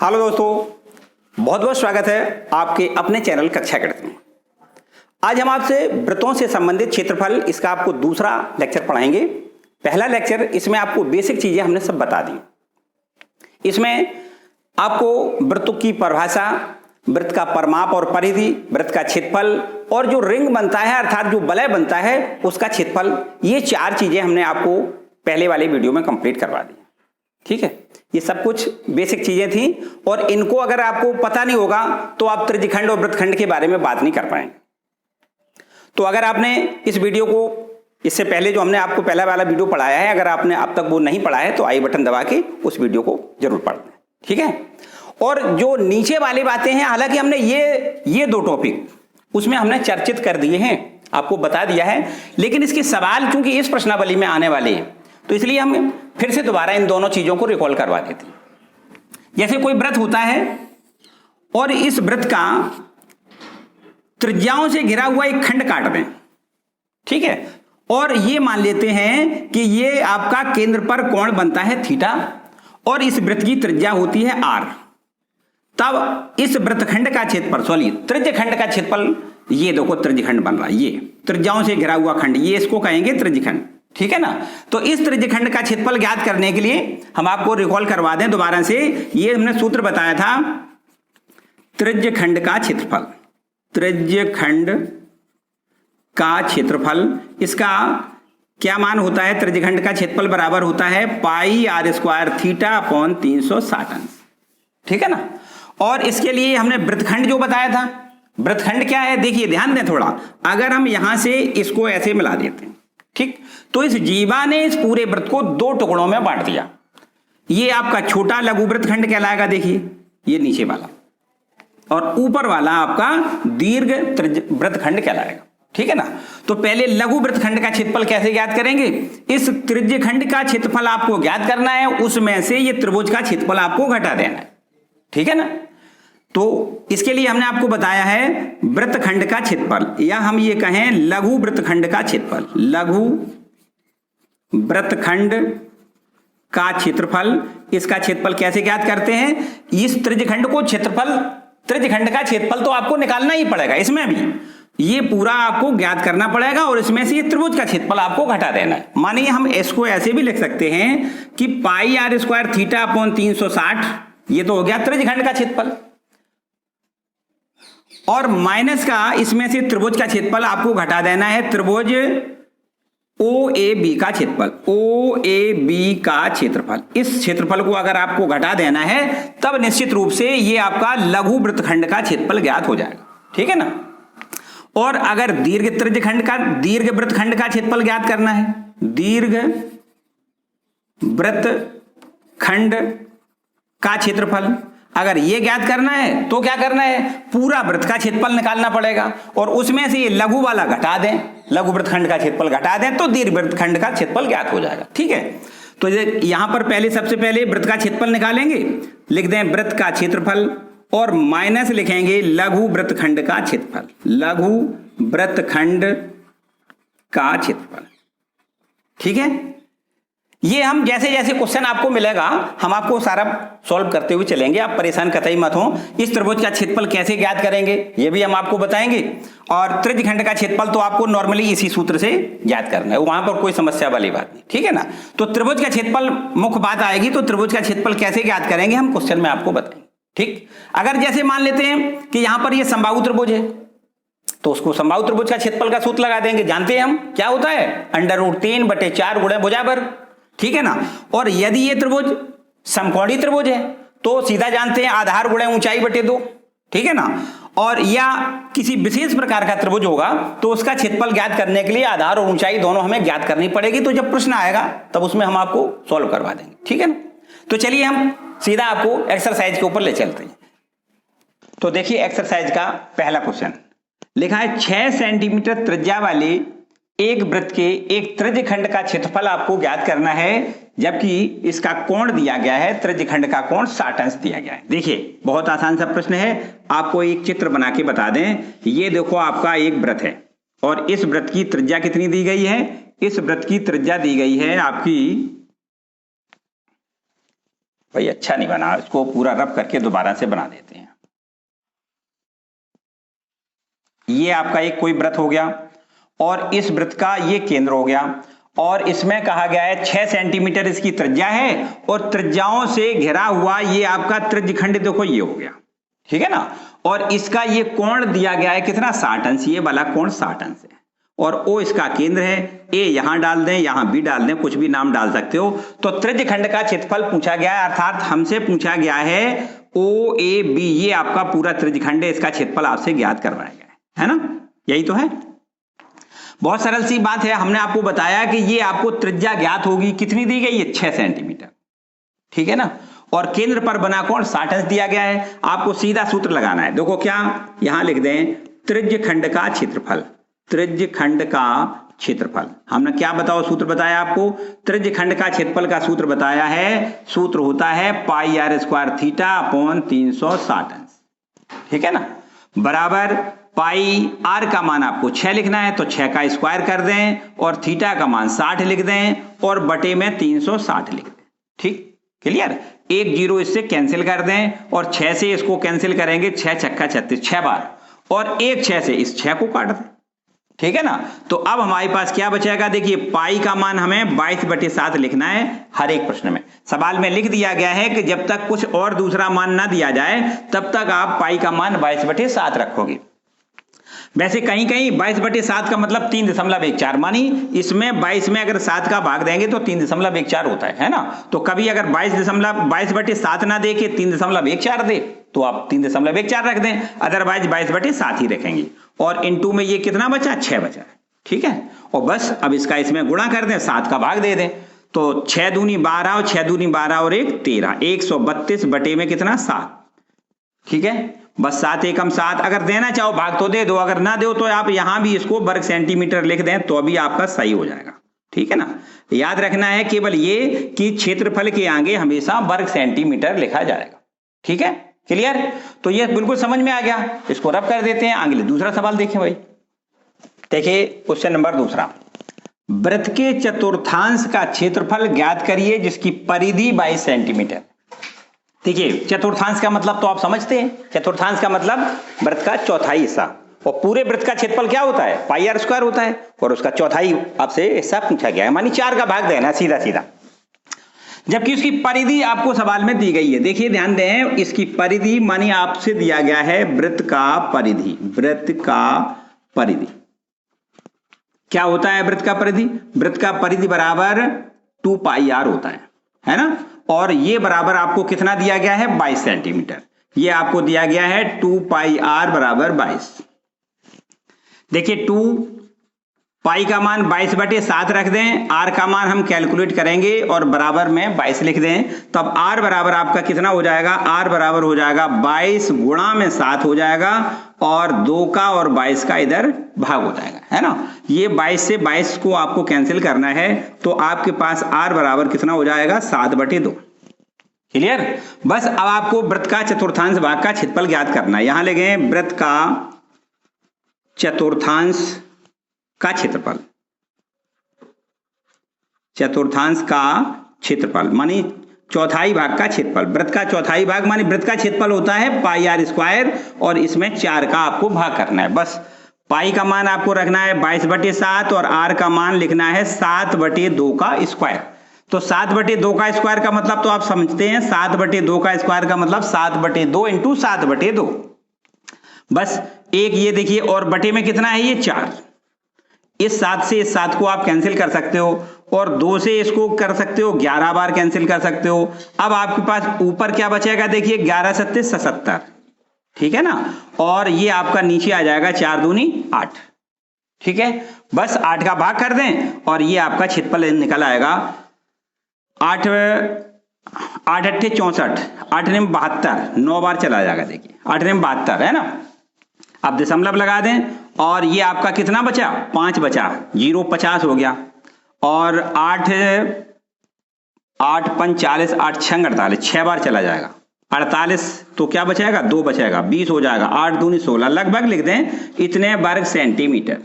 Hello दोस्तों, बहुत बहुत स्वागत है आपके अपने चैनल कक्षा गणित में। आज हम आपसे वृत्तों से संबंधित क्षेत्रफल इसका आपको दूसरा लेक्चर पढ़ाएंगे। पहला लेक्चर इसमें आपको बेसिक चीजें हमने सब बता दी। इसमें आपको वृत्तों की परिभाषा, वृत्त का परिमाप और परिधि, वृत्त का क्षेत्रफल और जो रिंग बनता है अर्थात जो वलय बनता है उसका क्षेत्रफल, ये चार चीजें हमने आपको पहले वाले वीडियो में कंप्लीट करवा दी। ठीक है, ये सब कुछ बेसिक चीजें थी और इनको अगर आपको पता नहीं होगा तो आप त्रिज्यखंड और वृत्तखंड के बारे में बात नहीं कर पाएंगे। तो अगर आपने इस वीडियो को इससे पहले जो हमने आपको पहला वाला वीडियो पढ़ाया है, अगर आपने अब तक वो नहीं पढ़ा है तो आई बटन दबा के उस वीडियो को जरूर पढ़ लें। ठीक है, और जो नीचे वाली बातें हैं, हालांकि हमने ये दो टॉपिक उसमें हमने चर्चित कर दिए हैं, आपको बता दिया है, लेकिन इसके सवाल चूंकि इस प्रश्नावली में आने वाले हैं तो इसलिए हम फिर से दोबारा इन दोनों चीजों को रिकॉल करवा देते हैं। जैसे कोई वृत्त होता है और इस वृत्त का त्रिज्याओं से घिरा हुआ एक खंड काट दें, ठीक है, और ये मान लेते हैं कि ये आपका केंद्र पर कोण बनता है थीटा और इस वृत्त की त्रिज्या होती है r। तब इस वृत्तखंड का क्षेत्रफल, त्रिज्यखंड का क्षेत्रफल, ये देखो त्रिज्यखंड बन रहा है, ये त्रिज्याओं से घिरा हुआ खंड, ये इसको कहेंगे त्रिज्यखंड। ठीक है ना, तो इस त्रिज्यखंड का क्षेत्रफल ज्ञात करने के लिए हम आपको रिकॉल करवा दें दोबारा से। ये हमने सूत्र बताया था, त्रिज्यखंड का क्षेत्रफल, त्रिज्यखंड का क्षेत्रफल, इसका क्या मान होता है? त्रिज्यखंड का क्षेत्रफल बराबर होता है पाई r स्क्वायर थीटा अपॉन 360 अंश। ठीक है ना, और इसके लिए हमने वृत्तखंड जो बताया था, वृत्तखंड क्या है देखिए, ध्यान दें थोड़ा। अगर हम यहां से इसको ऐसे मिला देते हैं, ठीक, तो इस जीवा ने इस पूरे वृत्त को दो टुकड़ों में बांट दिया। ये आपका छोटा लघु वृत्तखंड कहलाएगा, देखिए ये नीचे वाला, और ऊपर वाला आपका दीर्घ वृत्तखंड कहलाएगा। ठीक है ना, तो पहले लघु वृत्तखंड का क्षेत्रफल कैसे ज्ञात करेंगे? इस त्रिज्यखंड का क्षेत्रफल आपको ज्ञात करना है, उसमें से ये त्रिभुज का क्षेत्रफल आपको घटा देना है। ठीक है ना, तो इसके लिए हमने आपको बताया है वृत्तखंड का क्षेत्रफल, या हम ये कहें लघु वृत्तखंड का क्षेत्रफल, लघु वृत्तखंड का क्षेत्रफल। इसका क्षेत्रफल कैसे ज्ञात करते हैं? इस त्रिज्यखंड को क्षेत्रफल, त्रिज्यखंड का क्षेत्रफल तो आपको निकालना ही पड़ेगा, इसमें भी ये पूरा आपको ज्ञात करना पड़ेगा और इसमें से ये त्रिभुज का क्षेत्रफल आपको घटा देना है। मानिए हम इसको ऐसे भी लिख सकते हैं कि पाई r स्क्वायर थीटा अपॉन 360, ये तो हो गया त्रिज्यखंड का क्षेत्रफल, और माइनस का इसमें से त्रिभुज का क्षेत्रफल आपको घटा देना है, त्रिभुज OAB का क्षेत्रफल, OAB का क्षेत्रफल। इस क्षेत्रफल को अगर आपको घटा देना है तब निश्चित रूप से ये आपका लघु वृत्तखंड का क्षेत्रफल ज्ञात हो जाएगा। ठीक है ना, और अगर दीर्घ त्रिज्यखंड का, दीर्घ वृत्तखंड का क्षेत्रफल ज्ञात करना है, दीर्घ वृत्तखंड का क्षेत्रफल अगर ये ज्ञात करना है तो क्या करना है? पूरा वृत्त का क्षेत्रफल निकालना पड़ेगा और उसमें से ये लघु वाला घटा दें, लघु वृत्तखंड का क्षेत्रफल घटा दें तो दीर्घ वृत्तखंड का क्षेत्रफल ज्ञात हो जाएगा। ठीक है, तो यहां पर पहले सबसे पहले वृत्त का क्षेत्रफल निकालेंगे, लिख दें वृत्त का क्षेत्रफल और माइनस लिखेंगे लघु वृत्तखंड का क्षेत्रफल, लघु वृत्तखंड का क्षेत्रफल। ठीक है, ये हम जैसे जैसे क्वेश्चन आपको मिलेगा हम आपको सारा सॉल्व करते हुए चलेंगे, आप परेशान कतई मत हो। इस त्रिभुज का क्षेत्रफल कैसे ज्ञात करेंगे ये भी हम आपको बताएंगे, और त्रिज्यखंड का क्षेत्रफल तो आपको नॉर्मली इसी सूत्र से ज्ञात करना है, वहां पर कोई समस्या वाली बात नहीं। ठीक है ना, तो त्रिभुज का क्षेत्रफल मुख्य बात आएगी, तो त्रिभुज का क्षेत्रफल कैसे ज्ञात करेंगे हम क्वेश्चन में आपको बताएंगे। ठीक, अगर जैसे मान लेते हैं कि यहां पर ये समबाहु त्रिभुज है तो उसको समबाहु त्रिभुज का क्षेत्रफल का सूत्र लगा देंगे, जानते हैं हम क्या होता है, √3/4 गुणे भुजावर्ग। ठीक है ना, और यदि ये त्रिभुज समकोणीय त्रिभुज है तो सीधा जानते हैं आधार गुणे ऊंचाई बटे 2। ठीक है ना, और या किसी विशेष प्रकार का त्रिभुज होगा तो उसका क्षेत्रफल ज्ञात करने के लिए आधार और ऊंचाई दोनों हमें ज्ञात करनी पड़ेगी, तो जब प्रश्न आएगा तब उसमें हम आपको सॉल्व करवा देंगे। ठीक है ना, तो चलिए हम सीधा आपको एक्सरसाइज के ऊपर ले चलते हैं। तो देखिए एक्सरसाइज का पहला क्वेश्चन लिखा है, 6 सेंटीमीटर त्रिज्या वाले एक वृत्त के एक त्रिज्यखंड का क्षेत्रफल आपको ज्ञात करना है, जबकि इसका कोण दिया गया है, त्रिज्यखंड का कोण 60 अंश दिया गया है। देखिए बहुत आसान सा प्रश्न है, आपको एक चित्र बना के बता दें। ये देखो आपका एक वृत्त है और इस वृत्त की त्रिज्या कितनी दी गई है? इस वृत्त की त्रिज्या दी गई है आपकी भाई अच्छा नहीं बना, इसको पूरा रब करके दोबारा से बना देते हैं। ये आपका एक कोई वृत्त हो गया और इस वृत्त का ये केंद्र हो गया और इसमें कहा गया है 6 सेंटीमीटर इसकी त्रिज्या है और त्रिज्याओं से घिरा हुआ ये आपका त्रिज्यखंड देखो ये हो गया, ठीक है ना। और इसका ये कोण दिया गया है कितना, 60 अंश, ये वाला कोण 60 अंश है और ओ इसका केंद्र है। ए यहां डाल दें, यहां भी डाल दें, कुछ भी नाम डाल सकते हो। तो त्रिज्यखंड का क्षेत्रफल पूछा गया है, अर्थात हमसे पूछा गया है ओ ए बी, ये आपका पूरा त्रिज्यखंड है, इसका क्षेत्रफल आपसे ज्ञात करवाया गया है ना, यही तो है। बहुत सरल सी बात है, हमने आपको बताया कि ये आपको त्रिज्या ज्ञात होगी, कितनी दी गई है, 6 सेंटीमीटर, ठीक है ना। और केंद्र पर बना कोण 60 अंश दिया गया है। आपको सीधा सूत्र लगाना है, देखो क्या, यहां लिख दें त्रिज्यखंड का क्षेत्रफल, त्रिज्यखंड का क्षेत्रफल। हमने क्या बताओ सूत्र बताया आपको, त्रिज्यखंड का क्षेत्रफल का सूत्र बताया है, सूत्र होता है पाई आर स्क्वायर थीटा अपॉन 360 अंश, ठीक है ना, बराबर पाई आर का मान आपको 6 लिखना है तो 6 का स्क्वायर कर दें और थीटा का मान 60 लिख दें और बटे में 360 लिख दें, ठीक, क्लियर। एक जीरो इससे कैंसिल कर दें और 6 से इसको कैंसिल करेंगे, 6 छक्का 36, 6 बार, और एक 6 से इस 6 को काट दें, ठीक है ना। तो अब हमारे पास क्या बचेगा, देखिए पाई का मान हमें 22/7 लिखना है। हर एक प्रश्न में सवाल में लिख दिया गया है कि जब तक कुछ और दूसरा मान ना दिया जाए तब तक आप पाई का मान 22/7 रखोगे। वैसे कहीं कहीं 22/7 का मतलब 3.14, मानी इसमें 22 में अगर 7 का भाग देंगे तो 3.14 होता है ना। तो कभी अगर 22/7 ना दे के 3.14 दे तो आप 3.14 रख दें, अदरवाइज 22/7 ही रखेंगे। और इनटू में ये कितना बचा, 6 बचा, ठीक है। और बस अब इसका इसमें गुणा कर दें, 7 का भाग दे दें, तो 6 दूनी 12 और 6 दूनी 12 और 1 13, 132 बटे में कितना 7, ठीक है। बस 7 एकम 7, अगर देना चाहो भाग तो दे दो, अगर ना दो तो आप यहां भी इसको वर्ग सेंटीमीटर लिख दें तो भी आपका सही हो जाएगा, ठीक है ना। याद रखना है केवल ये कि क्षेत्रफल के आगे हमेशा वर्ग सेंटीमीटर लिखा जाएगा, ठीक है, क्लियर। तो ये बिल्कुल समझ में आ गया, इसको रब कर देते हैं। अगले दूसरा सवाल देखें भाई, देखिए क्वेश्चन नंबर दूसरा, वृत्त के चतुर्थांश का क्षेत्रफल ज्ञात करिए जिसकी परिधि 22 सेंटीमीटर। देखिए चतुर्थांश का मतलब तो आप समझते हैं, चतुर्थांश का मतलब वृत्त का चौथाई हिस्सा, और पूरे वृत्त का क्षेत्रफल क्या होता है, पाई आर स्क्वायर होता है, और उसका चौथाई आपसे हिस्सा पूछा गया है, मानी 4 का भाग देना सीधा सीधा। जबकि उसकी परिधि आपको सवाल में दी गई है, देखिए ध्यान दें, इसकी परिधि मानी आपसे दिया गया है वृत्त का परिधि, वृत्त का परिधि क्या होता है, वृत्त का परिधि, वृत्त का परिधि बराबर 2 पाई आर होता है ना। और ये बराबर आपको कितना दिया गया है, 22 सेंटीमीटर, ये आपको दिया गया है 2 पाई आर बराबर 22। देखिए 2 पाई का मान 22/7 रख दें, आर का मान हम कैलकुलेट करेंगे और बराबर में 22 लिख दें, तब आर बराबर आपका कितना हो जाएगा, आर बराबर हो जाएगा 22 गुणा में 7 हो जाएगा और 2 का और 22 का इधर भाग हो जाएगा, है ना। ये 22 से 22 को आपको कैंसिल करना है तो आपके पास आर बराबर कितना हो जाएगा, 7/2, क्लियर। बस अब आपको वृत्त का चतुर्थांश भाग का क्षेत्रफल ज्ञात करना है। यहां लगे वृत्त का चतुर्थांश का क्षेत्रफल, चतुर्थांश का क्षेत्रफल मानी चौथाई भाग का क्षेत्रफल, वृत्त का चौथाई भाग मानी वृत्त का क्षेत्रफल होता है पाई आर स्क्वायर और इसमें 4 का आपको भाग करना है। बस पाई का मान आपको रखना है 22/7 और आर का मान लिखना है 7/2 का स्क्वायर। तो 7/2 का स्क्वायर का मतलब तो आप समझते हैं, 7/2 का स्क्वायर का मतलब 7/2 इंटू 7/2। बस एक ये देखिए, और बटे में कितना है, ये 4, इस 7 से इस 7 को आप कैंसिल कर सकते हो और 2 से इसको कर सकते हो, 11 बार कैंसिल कर सकते हो। अब आपके पास ऊपर क्या बचेगा, देखिए 11 7 77, ठीक है ना, और ये आपका नीचे आ जाएगा 4 दूनी 8, ठीक है। बस 8 का भाग कर दें और ये आपका क्षेत्रफल निकल आएगा 8 8 8 64, 8 9 72, 9 बार चला जाएगा, देखिए 8 9 72 है ना। अब दशमलव लगा दें और ये आपका कितना बचा, 5 बचा, 0 50 हो गया, और 8 8 5 40, 8 6 48, 6 बार चला जाएगा, 48 तो क्या बचेगा, 2 बचेगा, 20 हो जाएगा, 8 दूनी 16, लगभग लिख दें इतने वर्ग सेंटीमीटर,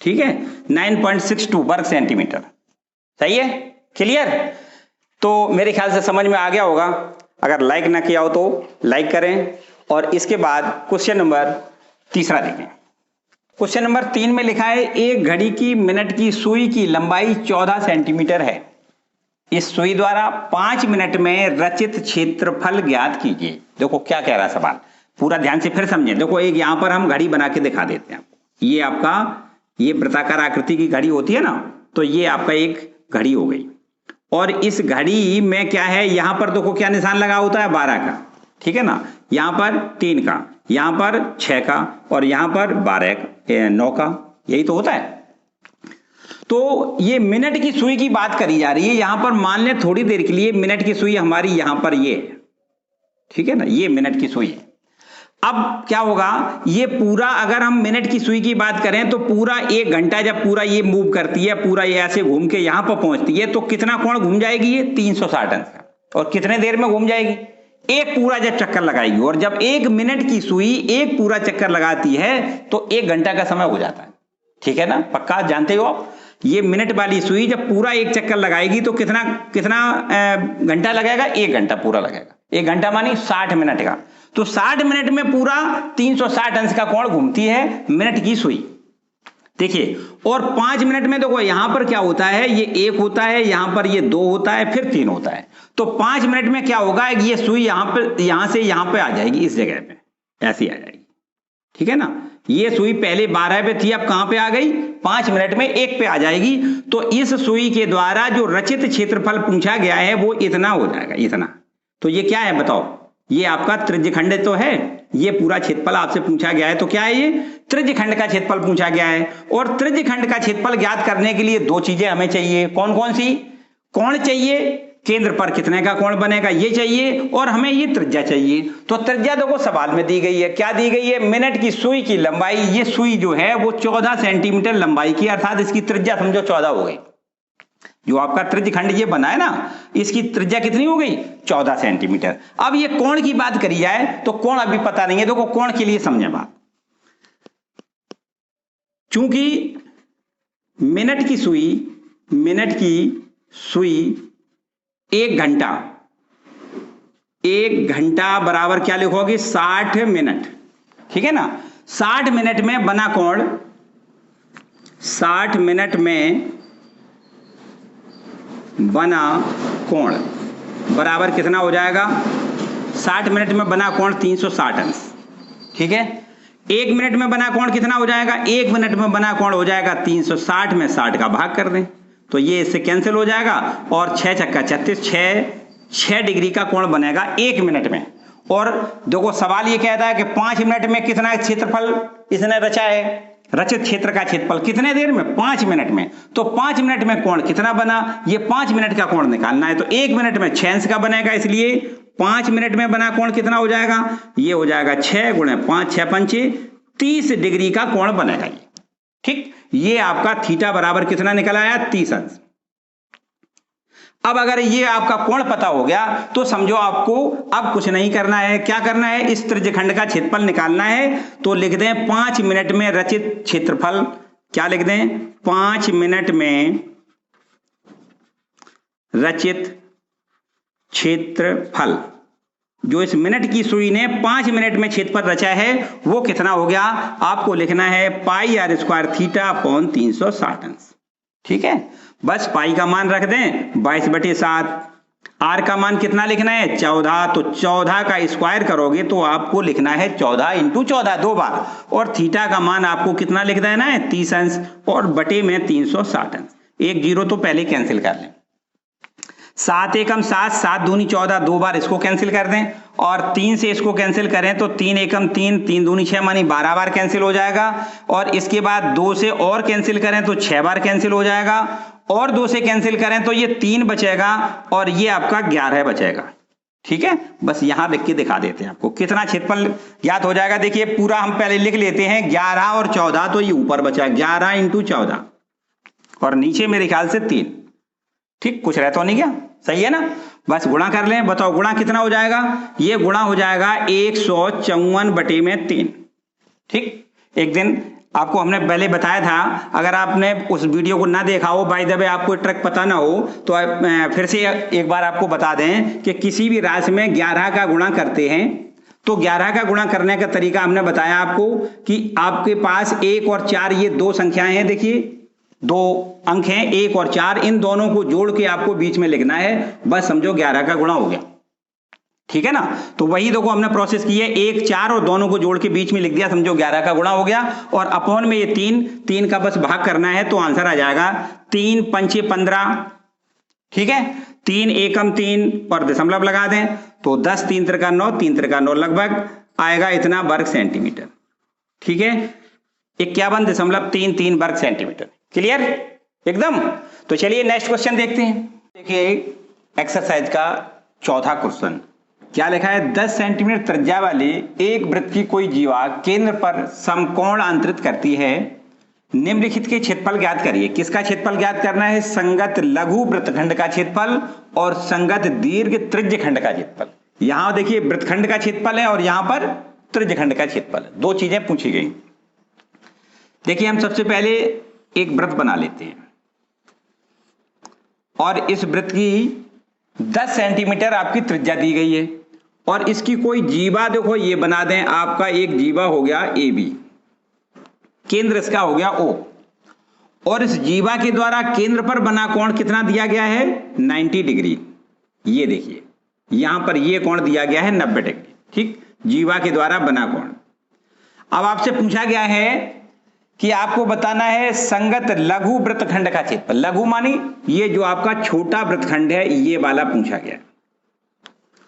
ठीक है, 9.62 वर्ग सेंटीमीटर, सही है, क्लियर। तो मेरे ख्याल से समझ में आ गया होगा। अगर लाइक ना किया हो तो लाइक करें। और इसके बाद क्वेश्चन नंबर तीसरा देखें। क्वेश्चन नंबर 3 में लिखा है एक घड़ी की मिनट की सुई की लंबाई 14 सेंटीमीटर है। इस सुई द्वारा 5 मिनट में रचित क्षेत्रफल ज्ञात कीजिए। देखो क्या कह रहा है सवाल, पूरा ध्यान से फिर समझें। देखो एक यहां पर हम घड़ी बना के दिखा देते हैं। ये आपका ये वृत्ताकार आकृति की घड़ी होती है ना, तो ये आपका एक घड़ी हो गई। और इस घड़ी में क्या है, यहां पर देखो क्या निशान लगा होता है 12 का, ठीक है ना, यहां पर 3 का, यहां पर 6 का और यहां पर 9 का, यही तो होता है। तो ये मिनट की सुई की बात करी जा रही है। यहां पर मान लें थोड़ी देर के लिए मिनट की सुई हमारी यहां पर ये है, ठीक है ना, ये मिनट की सुई है। अब क्या होगा, ये पूरा अगर हम मिनट की सुई की बात करें तो पूरा 1 घंटा जब पूरा ये मूव करती है, पूरा ये ऐसे घूम के यहां पर पहुंचती है, तो कितना कोण घूम जाएगी ये 360 अंश का। और कितने देर में घूम जाएगी, एक पूरा जब चक्कर लगाएगी। और जब 1 मिनट की सुई एक पूरा चक्कर लगाती है तो 1 घंटा का समय हो जाता है, ठीक है ना, पक्का जानते हो आप। ये मिनट वाली सुई जब पूरा एक चक्कर लगाएगी तो कितना घंटा लगेगा, 1 घंटा पूरा लगेगा। 1 घंटा मानी 60 मिनट का। तो 60 मिनट में पूरा 360 अंश का कोण घूमती है मिनट की सुई, देखिए। और 5 मिनट में देखो यहां पर क्या होता है, ये 1 होता है, यहां पर ये 2 होता है, फिर 3 होता है। तो 5 मिनट में क्या होगा, ये सुई यहां से यहां पे आ जाएगी, इस जगह पे ऐसी आ जाएगी, ठीक है ना। ये सुई पहले 12 पे थी, अब कहां पे आ गई, 5 मिनट में 1 पे आ जाएगी। तो इस सुई के द्वारा जो रचित क्षेत्रफल पूछा गया है वो इतना हो जाएगा, इतना। तो ये क्या है बताओ, ये आपका त्रिज्यखंड तो है, ये पूरा क्षेत्रफल आपसे पूछा गया है। तो क्या है, ये त्रिज्यखंड का क्षेत्रफल पूछा गया है। और त्रिज्यखंड का क्षेत्रफल ज्ञात करने के लिए 2 चीजें हमें चाहिए। कौन कौन सी, कोण चाहिए, केंद्र पर कितने का कोण बनेगा ये चाहिए, और हमें ये त्रिज्या चाहिए। तो त्रिज्या देखो सवाल में दी गई है, क्या दी गई है, मिनट की सुई की लंबाई, ये सुई जो है वो 14 सेंटीमीटर लंबाई की, अर्थात इसकी त्रिज्या समझो 14 हो गई। जो आपका त्रिज्यखंड ये बना है ना, इसकी त्रिज्या कितनी हो गई, 14 सेंटीमीटर। अब ये कोण की बात करी जाए तो कोण अभी पता नहीं है। देखो कोण के लिए समझे बात, चूंकि मिनट की सुई 1 घंटा बराबर क्या लिखोगे, 60 मिनट, ठीक है ना। 60 मिनट में बना कोण, 60 मिनट में बना कोण बराबर कितना हो जाएगा, 60 मिनट में बना कोण 360 अंश, ठीक है। 1 मिनट में बना कोण कितना हो जाएगा, 1 मिनट में बना कोण हो जाएगा 360 में 60 का भाग कर दें तो ये इससे कैंसिल हो जाएगा। और 6 छक्का 36, 6 डिग्री का कोण बनेगा 1 मिनट में। और देखो सवाल ये कहता है कि 5 मिनट में कितना क्षेत्रफल इसने रचा है, रचित क्षेत्र का क्षेत्रफल कितने देर में, 5 मिनट में। तो 5 मिनट में कोण कितना बना, ये 5 मिनट का कोण निकालना है। तो 1 मिनट में 6 अंश का बनेगा, इसलिए 5 मिनट में बना कोण कितना हो जाएगा, ये हो जाएगा 6 गुणे 5, 6 पंचे 30 डिग्री का कोण बनेगा ये, ठीक। ये आपका थीटा बराबर कितना निकल आया, 30 अंश। अब अगर ये आपका कोण पता हो गया तो समझो आपको अब कुछ नहीं करना है। क्या करना है, इस त्रिज्यखंड का क्षेत्रफल निकालना है। तो लिख दें 5 मिनट में रचित क्षेत्रफल, क्या लिख दें, 5 मिनट में रचित क्षेत्रफल। जो इस मिनट की सुई ने 5 मिनट में क्षेत्रफल रचा है वो कितना हो गया, आपको लिखना है पाई r स्क्वायर थीटा अपॉन 360 अंश, ठीक है। बस पाई का मान रख दें 22/7, आर का मान कितना लिखना है, 14। तो 14 का स्क्वायर करोगे तो आपको लिखना है 14 × 14 2 बार। और थीटा का मान आपको कितना लिख देना है, 30 अंश, और बटे में 360 अंश। 1 0 तो पहले कैंसिल कर लें, 7 एकम 7, 7 दूनी 14, 2 बार इसको कैंसिल कर दें। और 3 से इसको कैंसिल करें तो 3 एकम 3, 3 दूनी 6 मानी 12 बार कैंसिल हो जाएगा। और इसके बाद 2 से और कैंसिल करें तो 6 बार कैंसिल हो जाएगा। और 2 से कैंसिल करें तो ये 3 बचेगा और ये आपका 11 बचेगा, ठीक है। बस यहां लिख के दिखा देते हैं आपको कितना क्षेत्रफल ज्ञात हो जाएगा। देखिए पूरा हम पहले लिख लेते हैं, 11 और 14, तो ये ऊपर बचा 11 × 14 और नीचे मेरे ख्याल से 3, ठीक। कुछ रहता नहीं क्या, सही है ना। बस गुणा कर लें, बताओ गुणा कितना हो जाएगा, ये गुणा हो जाएगा 154/3, ठीक। एक दिन आपको हमने पहले बताया था, अगर आपने उस वीडियो को ना देखा हो, बाय द वे आपको ट्रिक पता ना हो, तो फिर से एक बार आपको बता दें कि किसी भी राशि में 11 का गुणा करते हैं तो 11 का गुणा करने का तरीका हमने बताया आपको कि आपके पास 1 और 4 ये दो संख्याएं हैं, देखिए दो अंक हैं 1 और 4, इन दोनों को जोड़ के आपको बीच में लिखना है, बस समझो 11 का गुणा हो गया। ठीक है ना, तो वही देखो हमने प्रोसेस की है, 1 4 और दोनों को जोड़ के बीच में लिख दिया, समझो 11 का गुणा हो गया। और अपॉन में ये 3 का बस भाग करना है तो आंसर आ जाएगा 3 पंचे 15, ठीक है, 3 एकम 3 और दशमलव लगा दें तो 10 3 त्रिका 9, 3 त्रिका 9 लगभग आएगा इतना वर्ग सेंटीमीटर। ठीक है, 51.33 वर्ग सेंटीमीटर। क्लियर एकदम। तो चलिए नेक्स्ट क्वेश्चन देखते हैं। देखिए एक्सरसाइज का चौथा क्वेश्चन क्या लिखा है, 10 सेंटीमीटर त्रिज्या वाले एक वृत्त की कोई जीवा केंद्र पर समकोण अंतरित करती है, निम्नलिखित के क्षेत्रफल ज्ञात करिए। किसका क्षेत्रफल ज्ञात करना है, संगत लघु वृत्तखंड का क्षेत्रफल और संगत दीर्घ त्रिज्यखंड का क्षेत्रफल। यहां देखिए वृत्तखंड का क्षेत्रफल है और यहां पर त्रिज्यखंड का क्षेत्रफल, दो चीजें पूछी गई। देखिए हम सबसे पहले एक वृत्त बना लेते हैं और इस वृत्त की 10 सेंटीमीटर आपकी त्रिज्या दी गई है और इसकी कोई जीवा देखो ये बना दें, आपका एक जीवा हो गया ए बी, केंद्र इसका हो गया ओ, और इस जीवा के द्वारा केंद्र पर बना कोण कितना दिया गया है 90 डिग्री। ये देखिए यहां पर ये कोण दिया गया है 90 डिग्री, ठीक, जीवा के द्वारा बना कोण। अब आपसे पूछा गया है कि आपको बताना है संगत लघु वृत्तखंड का क्षेत्रफल। लघु मानी ये जो आपका छोटा वृत्तखंड है ये वाला पूछा गया है।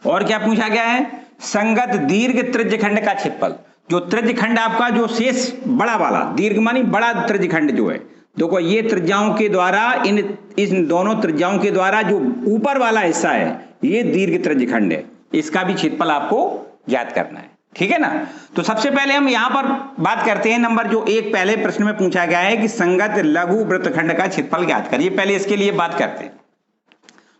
और क्या पूछा गया है, संगत दीर्घ त्रिज्यखंड का क्षेत्रफल। जो त्रिज्यखंड आपका जो शेष बड़ा वाला, दीर्घ मानी बड़ा त्रिज्यखंड जो है, देखो ये त्रिज्याओं के द्वारा इन दोनों त्रिज्याओं के द्वारा जो ऊपर वाला हिस्सा है ये दीर्घ त्रिज्यखंड है, इसका भी क्षेत्रफल आपको ज्ञात करना है। ठीक है ना, तो सबसे पहले हम यहां पर बात करते हैं नंबर जो एक पहले प्रश्न में पूछा गया है कि संगत लघु वृत्तखंड का क्षेत्रफल ज्ञात करिए। पहले इसके लिए बात करते हैं।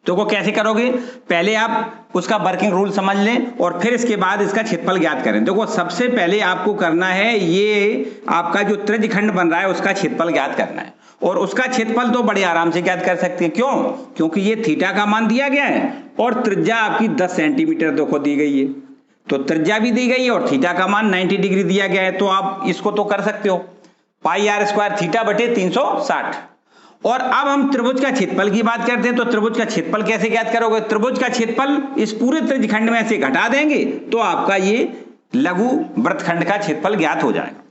तो वो कैसे करोगे, पहले आप उसका वर्किंग रूल समझ लें और फिर इसके बाद इसका क्षेत्रफल ज्ञात करें। देखो सबसे पहले आपको करना है ये आपका जो त्रिज्यखंड बन रहा है उसका क्षेत्रफल ज्ञात करना है, और उसका क्षेत्रफल तो बड़े आराम से ज्ञात कर सकते हैं। क्यों, क्योंकि ये थीटा का मान दिया गया है और त्रिज्या आपकी 10 सेंटीमीटर देखो दी गई है, तो त्रिज्या भी दी गई है और थीटा का मान 90 डिग्री दिया गया है, तो आप इसको तो कर सकते हो पाई आर स्क्वायर थीटा बटे 360। और अब हम त्रिभुज का क्षेत्रफल की बात करते हैं, तो त्रिभुज का क्षेत्रफल कैसे ज्ञात करोगे, त्रिभुज का क्षेत्रफल इस पूरे त्रिज्यखंड में से घटा देंगे तो आपका ये लघु वृत्तखंड का क्षेत्रफल ज्ञात हो जाएगा।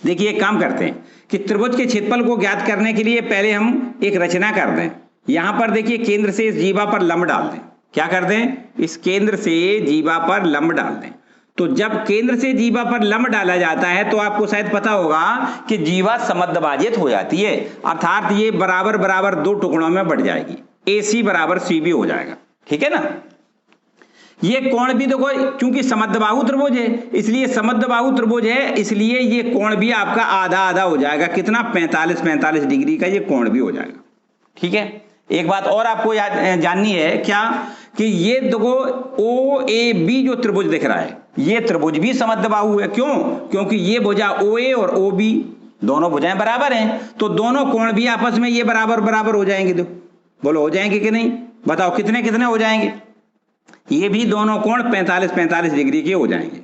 देखिए एक काम करते हैं कि त्रिभुज के क्षेत्रफल को ज्ञात करने के लिए पहले हम एक रचना कर दें। यहां पर देखिए केंद्र से इस जीवा पर लंब डाल दें। क्या कर दें, इस केंद्र से जीवा पर लंब डाल दें। तो जब केंद्र से जीवा पर लंब डाला जाता है तो आपको शायद पता होगा कि जीवा समद्विभाजित हो जाती है, अर्थात ये बराबर बराबर दो टुकड़ों में बढ़ जाएगी, AC बराबर CB हो जाएगा। ठीक है ना, ये कोण भी देखो क्योंकि समद्विबाहु त्रिभुज है, इसलिए समद्विबाहु त्रिभुज है इसलिए ये कोण भी आपका आधा आधा हो जाएगा, कितना 45 डिग्री का ये कोण भी हो जाएगा। ठीक है, एक बात और आपको जाननी है क्या, कि ये देखो OAB जो त्रिभुज दिख रहा है ये त्रिभुज भी समद्विबाहु है। क्यों, क्योंकि ये भुजा OA और OB दोनों भुजाएं बराबर हैं, तो दोनों कोण भी आपस में ये बराबर बराबर हो जाएंगे। देखो बोलो हो जाएंगे कि नहीं, बताओ कितने कितने हो जाएंगे, ये भी दोनों कोण 45 डिग्री के हो जाएंगे,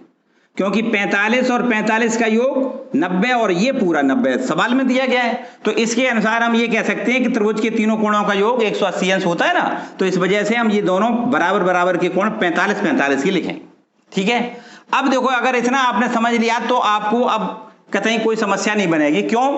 क्योंकि 45 और 45 का योग 90 और ये पूरा 90 सवाल में दिया गया है। तो इसके अनुसार हम ये कह सकते हैं कि त्रिभुज के तीनों कोणों का योग 180 अंश होता है ना, तो इस वजह से हम ये दोनों बराबर बराबर के कोण 45 के लिखेंगे। ठीक है, अब देखो अगर इतना आपने समझ लिया तो आपको अब कतई कोई समस्या नहीं बनेगी। क्यों,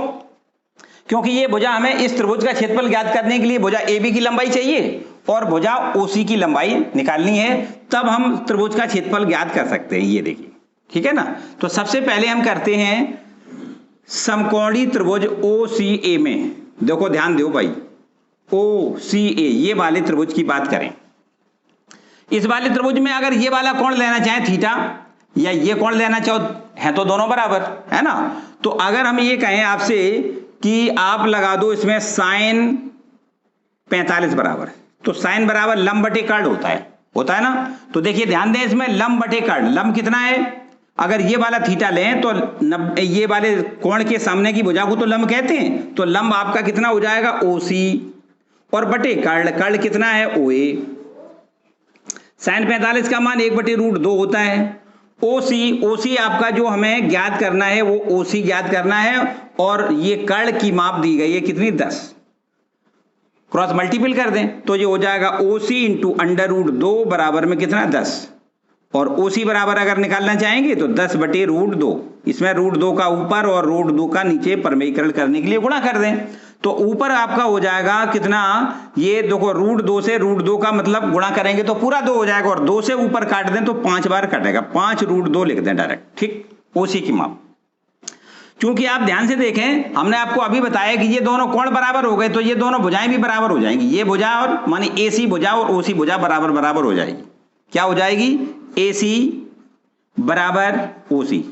क्योंकि ये भुजा हमें इस त्रिभुज का क्षेत्रफल ज्ञात करने के लिए भुजा AB की लंबाई चाहिए और भुजा OC की लंबाई निकालनी है, तब हम त्रिभुज का क्षेत्रफल ज्ञात कर सकते हैं। ये देखिए, ठीक है ना, तो सबसे पहले हम करते हैं समकोणीय त्रिभुज OCA में, देखो ध्यान दो भाई, OCA ये वाले त्रिभुज की बात करें। इस वाले त्रिभुज में अगर ये वाला कोण लेना चाहे थीटा या ये कोण लेना चाहो, है तो दोनों बराबर है ना, तो अगर हम ये कहें आपसे कि आप लगा दो इसमें साइन 45 बराबर, तो साइन बराबर लंब बटे कर्ण होता है ना। तो देखिए ध्यान दें इसमें लंब बटे कर्ण, लंब कितना है अगर ये वाला थीटा लें तो ये वाले कोण के सामने की भुजा को तो लंब कहते हैं, तो लंब आपका कितना हो जाएगा ओसी, और बटे कर्ण, कर्ण कितना है ओए। sin 45 का मान 1/√2 होता है। ओसी, ओसी आपका जो हमें ज्ञात करना है वो ओसी ज्ञात करना है, और ये कर्ण की माप दी गई है कितनी 10, क्रॉस मल्टीपल कर दें तो ये हो जाएगा ओसी इंटू √2 बराबर में कितना 10, और ओसी बराबर अगर निकालना चाहेंगे तो 10/√2, इसमें √2 का ऊपर और √2 का नीचे परमेयीकरण करने के लिए गुणा कर दें, तो ऊपर आपका हो जाएगा कितना, ये देखो √2 से √2 का मतलब गुणा करेंगे तो पूरा 2 हो जाएगा, और 2 से ऊपर काट दें तो 5 बार कटेगा, 5√2 लिख दें डायरेक्ट, ठीक, ओसी की माप। क्योंकि आप ध्यान से देखें, हमने आपको अभी बताया कि ये दोनों कोण बराबर हो गए तो ये दोनों भुजाएं भी बराबर हो जाएंगी, ये भुजा और मानी एसी भुजा और ओसी भुजा बराबर बराबर हो जाएगी। क्या हो जाएगी, एसी बराबर ओसी,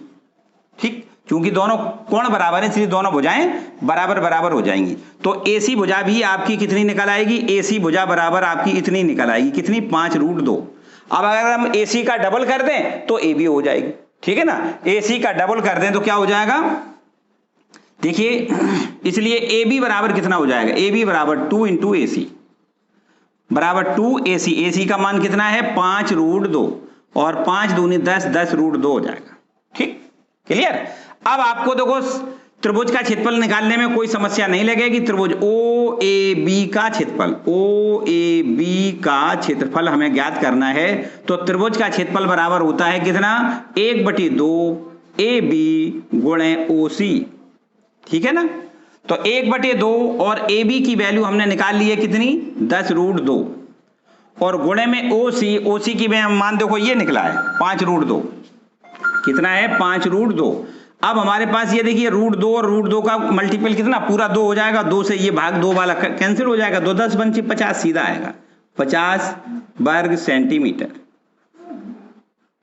ठीक, क्योंकि दोनों कोण बराबर है इसलिए दोनों भुजाएं बराबर बराबर हो जाएंगी। तो एसी भुजा भी आपकी कितनी निकल आएगी, एसी भुजा बराबर आपकी इतनी निकल आएगी, कितनी 5√2। अब अगर हम एसी का डबल कर दें तो ए बी हो जाएगी, ठीक है ना, एसी का डबल कर दें तो क्या हो जाएगा, देखिए, इसलिए ए बी बराबर कितना हो जाएगा, ए बी बराबर 2 इंटू एसी बराबर 2 एसी, एसी का मान कितना है 5√2, और 5 दूनी 10, 10√2 हो जाएगा, ठीक, क्लियर। अब आपको देखो त्रिभुज का क्षेत्रफल निकालने में कोई समस्या नहीं लगेगी। त्रिभुज ओ ए बी का क्षेत्रफल, ओ ए बी का क्षेत्रफल हमें ज्ञात करना है, तो त्रिभुज का क्षेत्रफल बराबर होता है कितना, 1/2 ए बी गुणे ओ सी, ठीक है ना। तो 1/2 और ए बी की वैल्यू हमने निकाल ली है कितनी 10√2, और गुणे में ओ सी की मान देखो ये निकला है 5√2, कितना है 5√2। अब हमारे पास ये देखिए √2 और √2 का मल्टीपल कितना पूरा 2 हो जाएगा, 2 से ये भाग 2 वाला कैंसिल हो जाएगा, 2 10 पंचे 50 सीधा आएगा 50 वर्ग सेंटीमीटर।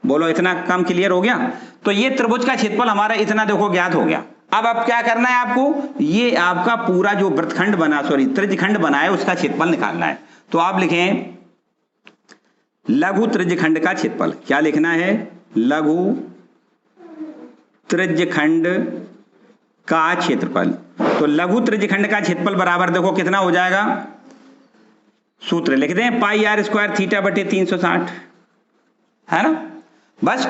बोलो इतना कम क्लियर हो गया। तो ये त्रिभुज का क्षेत्रफल हमारा इतना देखो ज्ञात हो गया। अब क्या करना है आपको, ये आपका पूरा जो वृत्तखंड बना त्रिज्यखंड बना है उसका क्षेत्रफल निकालना है। तो आप लिखें लघु त्रिज्यखंड का क्षेत्रफल, क्या लिखना है, लघु त्रिज्यखंड का क्षेत्रफल। तो लघु त्रिज्यखंड का क्षेत्रफल बराबर देखो कितना हो जाएगा, सूत्र लिख दें πr² θ/360, है ना। बस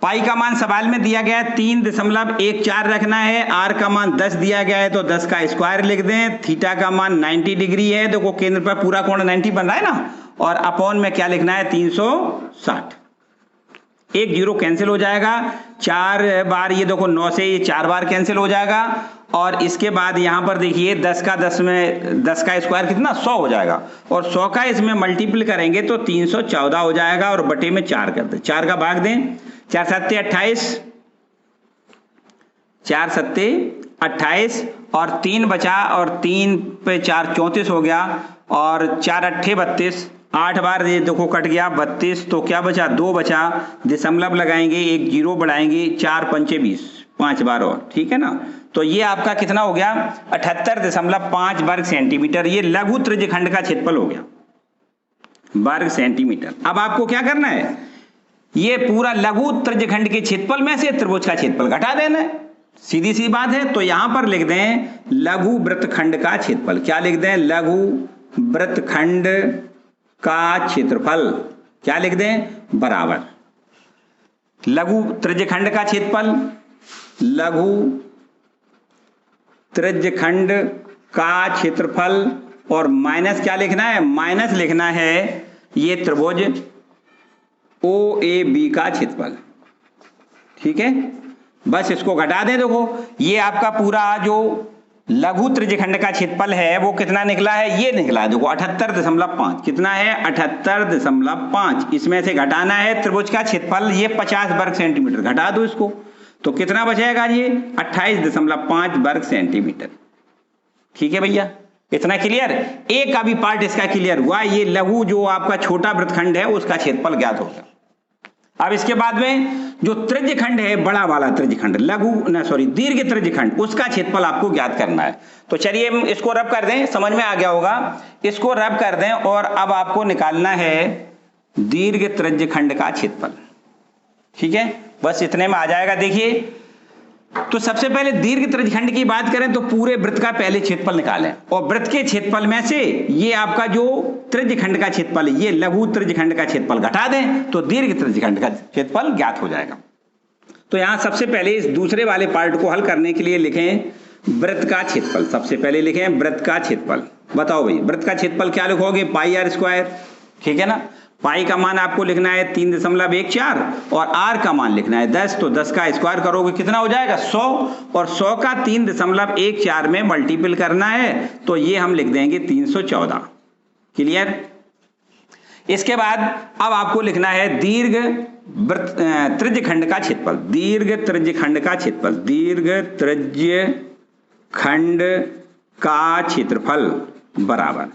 पाई का मान सवाल में दिया गया है 3.14 रखना है, आर का मान 10 दिया गया है तो 10 का स्क्वायर लिख दें, थीटा का मान 90 डिग्री है, देखो केंद्र पर पूरा कोण 90 बन रहा है ना, और अपॉन में क्या लिखना है 360, एक जीरो कैंसिल हो जाएगा, 4 बार ये देखो 9 से ये 4 बार कैंसिल हो जाएगा, और इसके बाद यहां पर देखिए 10 का स्क्वायर कितना 100 हो जाएगा, और 100 का इसमें मल्टीपल करेंगे तो 314 हो जाएगा, और बटे में 4 कर दें, 4 का भाग दें, 4 7 28, 4 7 28 और 3 बचा, और 3 पे 4 34 हो गया, और 4 8 32, 8 बार ये देखो कट गया 32, तो क्या बचा 2 बचा, दशमलव लगाएंगे, एक जीरो बढ़ाएंगे, 4 पंचे 20, 5 बार और, ठीक है ना। तो ये आपका कितना हो गया 78.5 वर्ग सेंटीमीटर, ये लघु त्रिज्यखंड का क्षेत्रफल हो गया वर्ग सेंटीमीटर। अब आपको क्या करना है, ये पूरा लघु त्रिज्यखंड के क्षेत्रफल में से त्रिभुज का क्षेत्रफल घटा देना है, सीधी सी बात है। तो यहां पर लिख दें लघु वृत्तखंड का क्षेत्रफल, क्या लिख दें, लघु वृत्तखंड का क्षेत्रफल, क्या लिख दें, बराबर लघु त्रिज्यखंड का क्षेत्रफल, लघु त्रिज्यखंड का क्षेत्रफल, और माइनस क्या लिखना है, माइनस लिखना है ये त्रिभुज ओ ए बी का क्षेत्रफल, ठीक है। बस इसको घटा दें, देखो ये आपका पूरा जो लघु त्रिज्यखंड का क्षेत्रफल है वो कितना निकला है, ये निकला है देखो 78.5, कितना है 78.5, इसमें से घटाना है त्रिभुज का क्षेत्रफल ये 50 वर्ग सेंटीमीटर, घटा दो इसको तो कितना बचेगा, ये 28.5 वर्ग सेंटीमीटर, ठीक है भैया, इतना क्लियर। एक का भी पार्ट इसका क्लियर हुआ, ये लघु जो आपका छोटा वृत्तखंड है उसका क्षेत्रफल ज्ञात हो गया। अब इसके बाद में जो त्रिज्यखंड है, बड़ा वाला त्रिज्यखंड, दीर्घ त्रिज्यखंड, उसका क्षेत्रफल आपको ज्ञात करना है। तो चलिए इसको रब कर दें, समझ में आ गया होगा, इसको रब कर दें, और अब आपको निकालना है दीर्घ त्रिज्यखंड का क्षेत्रफल, ठीक है, बस इतने में आ जाएगा। देखिए, तो सबसे पहले दीर्घ त्रिज्यखंड की बात करें तो पूरे वृत्त का पहले क्षेत्रफल निकालें, और वृत्त के क्षेत्रफल में से ये आपका जो त्रिज्यखंड का क्षेत्रफल है, ये लघु त्रिज्यखंड का क्षेत्रफल घटा दें तो दीर्घ त्रिज्यखंड का क्षेत्रफल ज्ञात हो जाएगा। तो यहां सबसे पहले इस दूसरे वाले पार्ट को हल करने के लिए लिखें वृत्त का क्षेत्रफल। सबसे पहले लिखें वृत्त का क्षेत्रफल। बताओ भाई, वृत्त का क्षेत्रफल क्या लिखोगे? पाई आर स्क्वायर, ठीक है ना। पाई का मान आपको लिखना है 3.14 और आर का मान लिखना है 10, तो 10 का स्क्वायर करोगे कितना हो जाएगा? 100, और 100 का 3.14 में मल्टीपल करना है तो ये हम लिख देंगे 314। क्लियर? इसके बाद अब आपको लिखना है दीर्घ त्रिज्यखंड का क्षेत्रफल। दीर्घ त्रिज्यखंड का क्षेत्रफल, दीर्घ त्रिज्यखंड का क्षेत्रफल बराबर,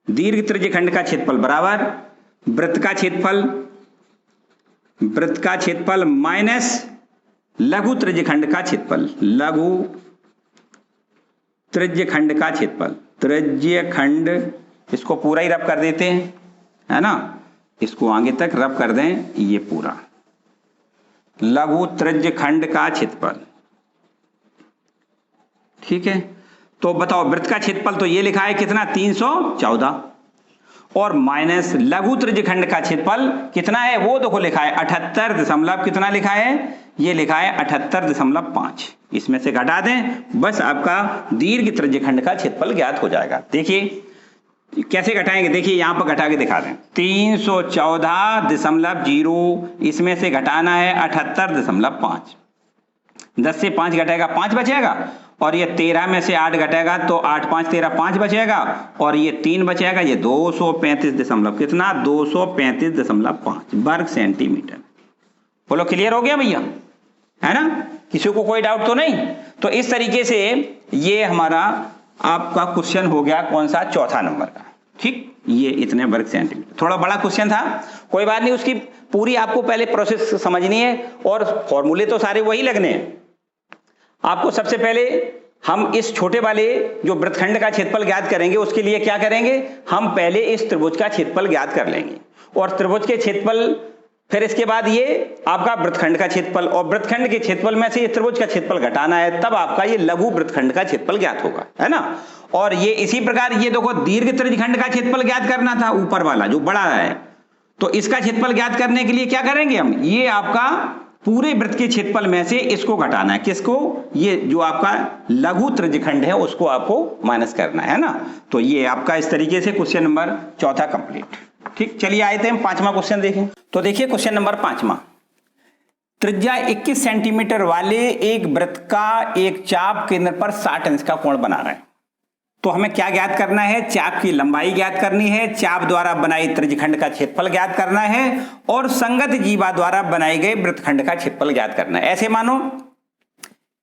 दीर्घ त्रिज्यखंड का क्षेत्रफल बराबर वृत्त का क्षेत्रफल, वृत्त का क्षेत्रफल माइनस लघु त्रिज्यखंड का क्षेत्रफल, लघु त्रिज्यखंड का क्षेत्रफल। त्रिज्यखंड, इसको पूरा ही रब कर देते हैं, है ना, इसको आगे तक रब कर दें, ये पूरा लघु त्रिज्यखंड का क्षेत्रफल, ठीक है। तो बताओ वृत्त का क्षेत्रफल तो ये लिखा है कितना? 314, और माइनस लघु त्रिज्यखंड का क्षेत्रफल कितना है वो देखो लिखा है 78 दशमलव, कितना लिखा है? ये लिखा है 78.5। इसमें से घटा दें, बस आपका दीर्घ त्रिज्यखंड का क्षेत्रफल ज्ञात हो जाएगा। देखिए कैसे घटाएंगे, देखिए यहां पर घटा के दिखा दें। 314.0 इसमें से घटाना है 78.5, 10 से 5 घटेगा 5 बचेगा, और ये 13 में से 8 घटेगा तो 8 5 13 5 बचेगा, और ये 3 बचेगा, ये 235 दशमलव कितना? 235.5 वर्ग सेंटीमीटर। बोलो क्लियर हो गया भैया, है ना? किसी को कोई डाउट तो नहीं? तो इस तरीके से ये हमारा आपका क्वेश्चन हो गया, कौन सा? चौथा नंबर का, ठीक। ये इतने वर्ग सेंटीमीटर, थोड़ा बड़ा क्वेश्चन था, कोई बात नहीं, उसकी पूरी आपको पहले प्रोसेस समझनी है, और फॉर्मूले तो सारे वही लगने हैं आपको। सबसे पहले हम इस छोटे वाले जो वृत्तखंड का क्षेत्रफल ज्ञात करेंगे, उसके लिए क्या करेंगे? हम पहले इस त्रिभुज का क्षेत्रफल ज्ञात कर लेंगे, और त्रिभुज के क्षेत्रफल, फिर इसके बाद ये आपका वृत्तखंड का क्षेत्रफल, और वृत्तखंड के क्षेत्रफल में से ये त्रिभुज का क्षेत्रफल घटाना है, तब आपका ये लघु वृत्तखंड का क्षेत्रफल ज्ञात होगा, है ना। और ये इसी प्रकार ये देखो दीर्घ त्रिज्यखंड का क्षेत्रफल ज्ञात करना था, ऊपर वाला जो बड़ा है, तो इसका क्षेत्रफल ज्ञात करने के लिए क्या करेंगे हम? ये आपका पूरे वृत्त के क्षेत्रफल में से इसको घटाना है, किसको? ये जो आपका लघु त्रिज्यखंड है उसको आपको माइनस करना है ना। तो ये आपका इस तरीके से क्वेश्चन नंबर चौथा कंप्लीट, ठीक। चलिए आए थे हम पांचवा क्वेश्चन देखें। तो देखिए क्वेश्चन नंबर पांचवा, त्रिज्या 21 सेंटीमीटर वाले एक वृत्त का एक चाप केंद्र पर 60 अंश का कोण बना रहा है। तो हमें क्या ज्ञात करना है? चाप की लंबाई ज्ञात करनी है, चाप द्वारा बनाई त्रिज्यखंड का क्षेत्रफल ज्ञात करना है, और संगत जीवा द्वारा बनाए गए वृत्तखंड का क्षेत्रफल ज्ञात करना है। ऐसे मानो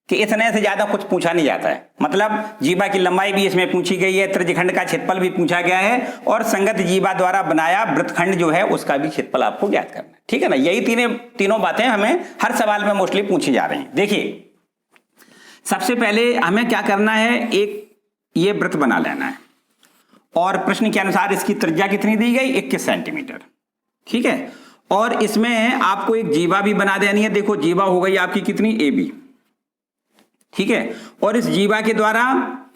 कि इतने से ज्यादा कुछ पूछा नहीं जाता है, मतलब जीवा की लंबाई भी इसमें पूछी गई है, त्रिज्यखंड का क्षेत्रफल भी पूछा गया है, और संगत जीवा द्वारा बनाया वृत्तखंड जो है उसका भी क्षेत्रफल आपको ज्ञात करना है, ठीक है ना। यही तीनों बातें हमें हर सवाल में मोस्टली पूछी जा रही हैं। देखिए सबसे पहले हमें क्या करना है, एक ये वृत्त बना लेना है, और प्रश्न के अनुसार इसकी त्रिज्या कितनी दी गई? 21 सेंटीमीटर, ठीक है। और इसमें आपको एक जीवा भी बना देनी है। देखो जीवा हो गई आपकी कितनी? AB, ठीक है। और इस जीवा के द्वारा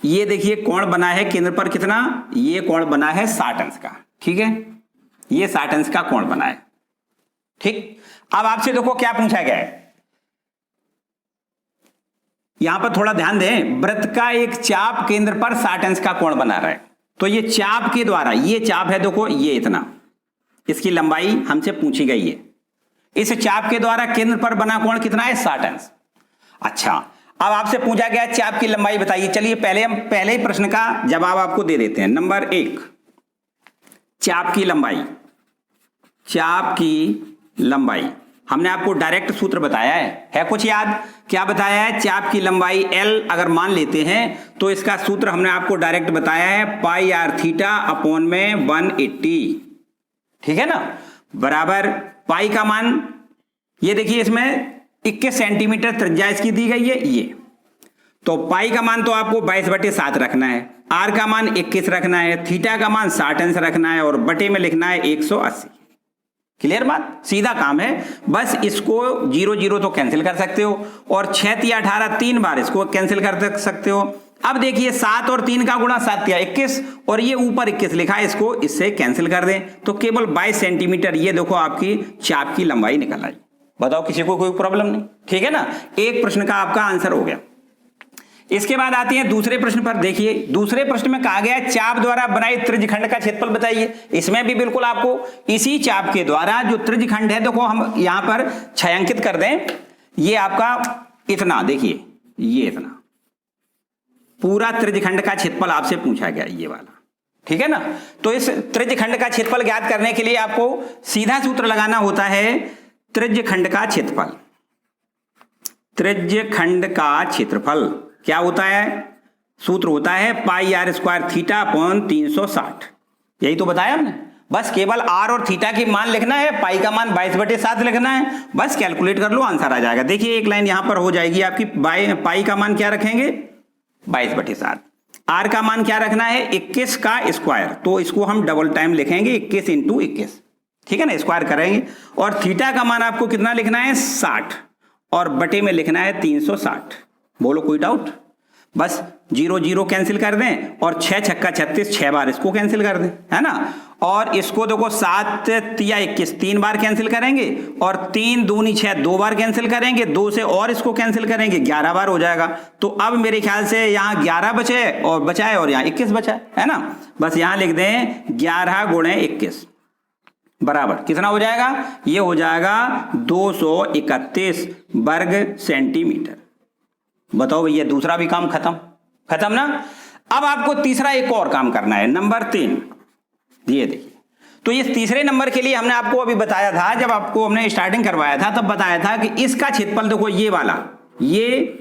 ये देखिए कोण बना है केंद्र पर कितना? ये कोण बना है 60 अंश का, ठीक है। ये 60 अंश का कोण बना है, ठीक। अब आपसे देखो क्या पूछा गया है, यहां पर थोड़ा ध्यान दें, वृत्त का एक चाप केंद्र पर 60 अंश का कोण बना रहा है। तो ये चाप के द्वारा, ये चाप है देखो, ये इतना, इसकी लंबाई हमसे पूछी गई है। इस चाप के द्वारा केंद्र पर बना कोण कितना है? 60 अंश। अच्छा, अब आपसे पूछा गया चाप की लंबाई बताइए। चलिए हम पहले ही प्रश्न का जवाब आपको दे देते हैं। नंबर 1, चाप की लंबाई, चाप की लंबाई हमने आपको डायरेक्ट सूत्र बताया है कुछ याद? क्या बताया है? चाप की लंबाई L अगर मान लेते हैं तो इसका सूत्र हमने आपको डायरेक्ट बताया है पाई आर थीटा अपॉन में 180, ठीक है ना, बराबर पाई का मान, ये देखिए इसमें 21 सेंटीमीटर त्रिज्या इसकी दी गई है, ये तो पाई का मान तो आपको 22/7 रखना है, आर का मान 21 रखना है, थीटा का मान 60 अंश रखना है, और बटे में लिखना है 180, क्लियर बात, सीधा काम है। बस इसको 0 0 तो कैंसिल कर सकते हो और 6 3 18 3 बार इसको कैंसिल कर सकते हो। अब देखिए 7 और 3 का गुणा 7 3 21 और ये ऊपर 21 लिखा है, इसको इससे कैंसिल कर दें तो केवल 22 सेंटीमीटर ये देखो आपकी चाप की लंबाई निकल आई। बताओ किसी को कोई प्रॉब्लम नहीं, ठीक है ना। एक प्रश्न का आपका आंसर हो गया। इसके बाद आती है दूसरे प्रश्न पर। देखिए दूसरे प्रश्न में कहा गया चाप द्वारा बनाई त्रिज्यखंड का क्षेत्रफल बताइए। इसमें भी बिल्कुल आपको इसी चाप के द्वारा जो त्रिज्यखंड है, देखो हम यहां पर छायांकित कर दें, ये आपका इतना, देखिए ये इतना पूरा त्रिज्यखंड का क्षेत्रफल आपसे पूछा गया ये वाला, ठीक है ना। तो इस त्रिज्यखंड का क्षेत्रफल ज्ञात करने के लिए आपको सीधा सूत्र लगाना होता है त्रिज्यखंड का क्षेत्रफल। त्रिज्यखंड का क्षेत्रफल क्या होता है, सूत्र होता है पाई आर स्क्वायर थीटा अपॉन 360। यही तो बताया हमने। बस केवल आर और थीटा की मान लिखना है, पाई का मान 22/7 लिखना है, बस कैलकुलेट कर लो आंसर आ जाएगा। देखिए एक लाइन यहां पर हो जाएगी आपकी, पाई का मान क्या रखेंगे 22/7, आर का मान क्या रखना है 21 का स्क्वायर, तो इसको हम डबल टाइम लिखेंगे 21 × 21, ठीक है ना, स्क्वायर करेंगे। और थीटा का मान आपको कितना लिखना है 60 और बटे में लिखना है 360। बोलो कोई डाउट। बस 0 0 कैंसिल कर दें और 6 छक्का 36 6 बार इसको कैंसिल कर दें, है ना। और इसको देखो 7 3 21 3 बार कैंसिल करेंगे और 3 दूनी 6 2 बार कैंसिल करेंगे, 2 से और इसको कैंसिल करेंगे 11 बार हो जाएगा। तो अब मेरे ख्याल से यहाँ 11 बचाए और यहाँ 21 बचा है ना। बस यहाँ लिख दें 11 × 21 बराबर कितना हो जाएगा, ये हो जाएगा 231 वर्ग सेंटीमीटर। बताओ भैया दूसरा भी काम खत्म ना। अब आपको तीसरा एक और काम करना है, नंबर 3। ये देखिए, तो इस तीसरे नंबर के लिए हमने आपको अभी बताया था, जब आपको हमने स्टार्टिंग करवाया था तब बताया था कि इसका क्षेत्रफल देखो ये वाला, ये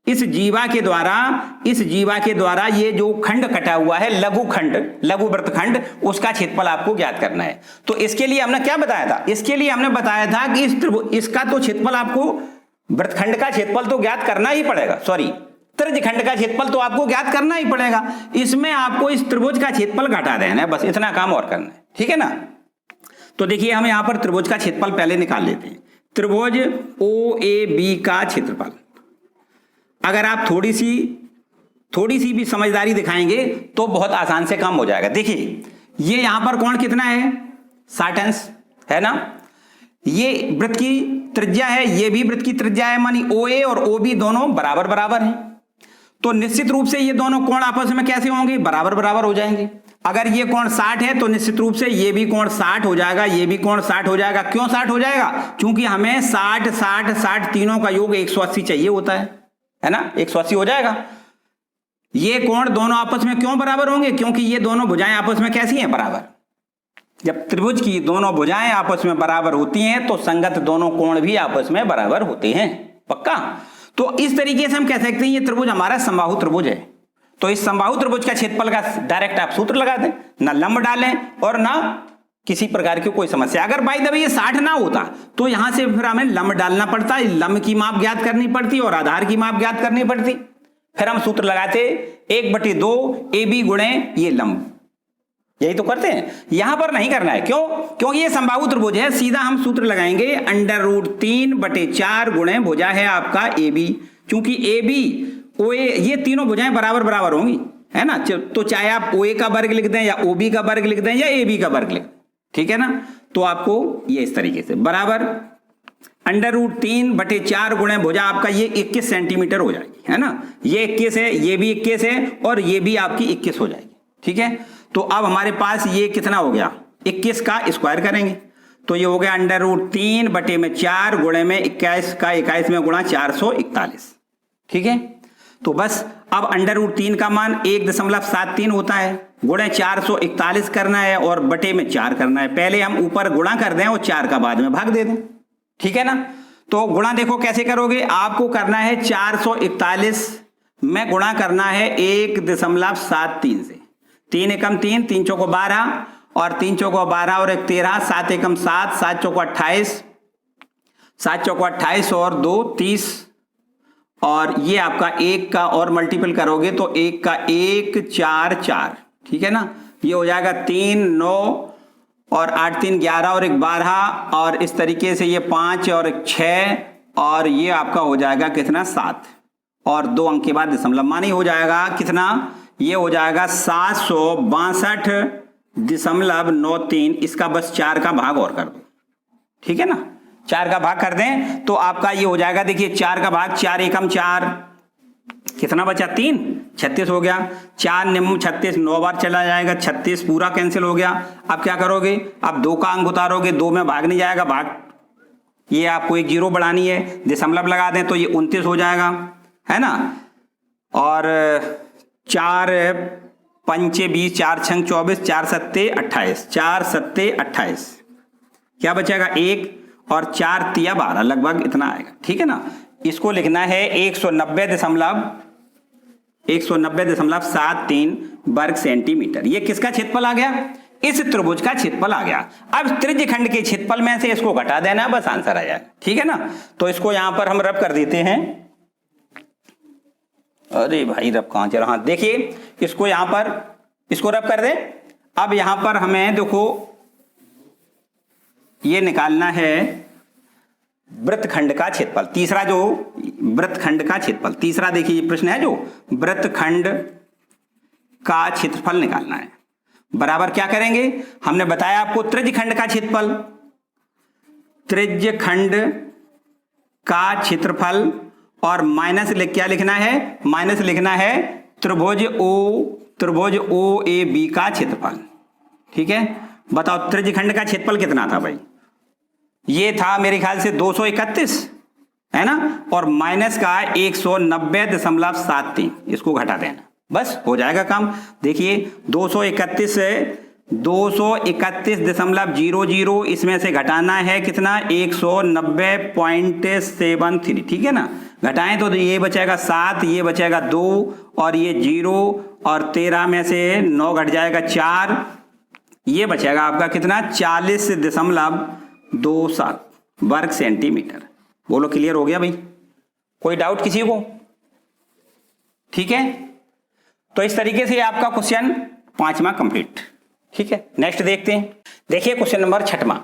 इस जीवा के द्वारा ये जो खंड कटा हुआ है लघु वृत्तखंड, उसका क्षेत्रफल आपको ज्ञात करना है। तो इसके लिए हमने क्या बताया था, इसके लिए हमने बताया था कि इसका तो क्षेत्रफल आपको, वृत्तखंड का क्षेत्रफल तो ज्ञात करना ही पड़ेगा, सॉरी त्रिज्यखंड का क्षेत्रफल तो आपको ज्ञात करना ही पड़ेगा। इसमें आपको इस त्रिभुज का क्षेत्रफल घटा देना है, बस इतना काम और करना है, ठीक है ना। तो देखिए हम यहां पर त्रिभुज का क्षेत्रफल पहले निकाल लेते हैं। त्रिभुज OAB का क्षेत्रफल, अगर आप थोड़ी सी भी समझदारी दिखाएंगे तो बहुत आसान से काम हो जाएगा। देखिए ये यहां पर कोण कितना है 60 अंश है ना, ये वृत्त की त्रिज्या है, ये भी वृत्त की त्रिज्या है, मानी OA और OB दोनों बराबर हैं। तो निश्चित रूप से ये दोनों कोण आपस में कैसे होंगे, बराबर हो जाएंगे। अगर ये कोण 60 है तो निश्चित रूप से ये भी कोण 60 हो जाएगा, ये भी कोण 60 हो जाएगा। क्यों 60 हो जाएगा, क्योंकि हमें 60 60 60 तीनों का योग 180 चाहिए होता है ना, 180 हो जाएगा। ये कोण दोनों आपस में क्यों बराबर होंगे, क्योंकि ये दोनों भुजाएं आपस में कैसी हैं, बराबर। जब त्रिभुज की दोनों भुजाएं आपस में बराबर होती हैं तो संगत दोनों कोण भी आपस में बराबर होते हैं, पक्का। तो इस तरीके से हम कह सकते हैं ये त्रिभुज हमारा समबाहु त्रिभुज है। तो इस समबाहु त्रिभुज का क्षेत्रफल का डायरेक्ट आप सूत्र लगा दें, ना लंब डालें और ना किसी प्रकार की कोई समस्या। अगर बाई द वे ये 60 ना होता तो यहां से फिर हमें लंब डालना पड़ता, लंब की माप ज्ञात करनी पड़ती और आधार की माप ज्ञात करनी पड़ती। फिर हम सूत्र लगाते 1/2 AB गुणे ये लंब, यही तो करते हैं। यहां पर नहीं करना है, क्यों, क्योंकि ये समबाहु त्रिभुज है। सीधा हम सूत्र लगाएंगे √3/4 गुणे भुजा है आपका AB, क्योंकि AB OA ये तीनों भुजाएं बराबर होंगी, है ना। तो चाहे आप OA का वर्ग लिख दें या OB का वर्ग लिख दें या AB का वर्ग लिख दें, ठीक है ना। तो आपको ये इस तरीके से बराबर √3/4 गुणे भुजा आपका ये 21 सेंटीमीटर हो जाएगी, है ना। ये 21 है, ये भी 21 है और ये भी आपकी 21 हो जाएगी, ठीक है। तो अब हमारे पास ये कितना हो गया, 21 का स्क्वायर करेंगे तो ये हो गया √3/4 गुणे में 21 का 21 में गुणा 441, ठीक है। तो बस अब √3 का मान 1.73 होता है, गुणे 441 करना है और बटे में 4 करना है। पहले हम ऊपर गुणा कर दें और 4 का बाद में भाग दे दें, ठीक है ना। तो गुणा देखो कैसे करोगे, आपको करना है 441 में गुणा करना है 1.73 से। 3 एकम 3, 3 चौको 12 और 3 चौको 12 और 1 13, 7 एकम 7, 7 चौको 28, 7 चौको 28 और 2 30 और ये आपका 1 का और मल्टीपल करोगे तो 1 का 1 4 4, ठीक है ना। ये हो जाएगा 3 9 और 8 3 11 और 1 12 और इस तरीके से ये 5 और 1 6 और ये आपका हो जाएगा कितना 7 और 2 अंक के बाद दशमलव मानी हो जाएगा कितना, ये हो जाएगा 762.93। इसका बस 4 का भाग और कर दो, ठीक है ना, 4 का भाग कर दें तो आपका ये हो जाएगा। देखिए 4 का भाग 4 एकम 4, कितना बचा 3, 36 हो गया। 4 निम्न 36 9 बार चला जाएगा, 36 पूरा कैंसिल हो गया। अब क्या करोगे, अब 2 का अंक उतारोगे, 2 में भाग नहीं जाएगा, भाग ये आपको एक 0 बढ़ानी है, दशमलव लगा दें तो ये 29 हो जाएगा, है ना। और 4 पंचे 20, 4 छंग 24, 4 सत्ते 28, 4 सत्ते 28, क्या बचेगा 1 और 4 तिया 12, लगभग इतना आएगा, ठीक है ना। इसको लिखना है 190.73 वर्ग सेंटीमीटर। ये किसका क्षेत्रफल आ गया, इस त्रिभुज का क्षेत्रफल आ गया। अब त्रिज्यखंड के क्षेत्रफल में से इसको घटा देना, बस आंसर आ जाएगा, ठीक है ना। तो इसको यहां पर हम रब कर देते हैं, अरे भाई रब कहां चला, हाँ देखिए इसको यहां पर इसको रब कर दे। अब यहां पर हमें देखो ये निकालना है वृत्तखंड का क्षेत्रफल, तीसरा जो वृत्तखंड का क्षेत्रफल, तीसरा देखिए प्रश्न है जो वृत्तखंड का क्षेत्रफल निकालना है। बराबर क्या करेंगे, हमने बताया आपको त्रिज्यखंड का क्षेत्रफल, त्रिज्यखंड का क्षेत्रफल और माइनस क्या लिखना है, माइनस लिखना है त्रिभुज ओ ए बी का क्षेत्रफल, ठीक है। बताओ त्रिज्यखंड का क्षेत्रफल कितना था भाई, ये था मेरे ख्याल से 231 है ना, और माइनस का 190.73, इसको घटा देना, बस हो जाएगा काम। देखिए 231 से 231.00 इसमें से घटाना है कितना 190.73, ठीक है ना। घटाएं तो ये बचेगा 7, ये बचेगा 2 और ये 0 और 13 में से 9 घट जाएगा 4, ये बचेगा आपका कितना 40.27 वर्ग सेंटीमीटर। बोलो क्लियर हो गया भाई, कोई डाउट किसी को, ठीक है। तो इस तरीके से आपका क्वेश्चन 5वां कंप्लीट, ठीक है। नेक्स्ट देखते हैं, देखिए क्वेश्चन नंबर 6वां।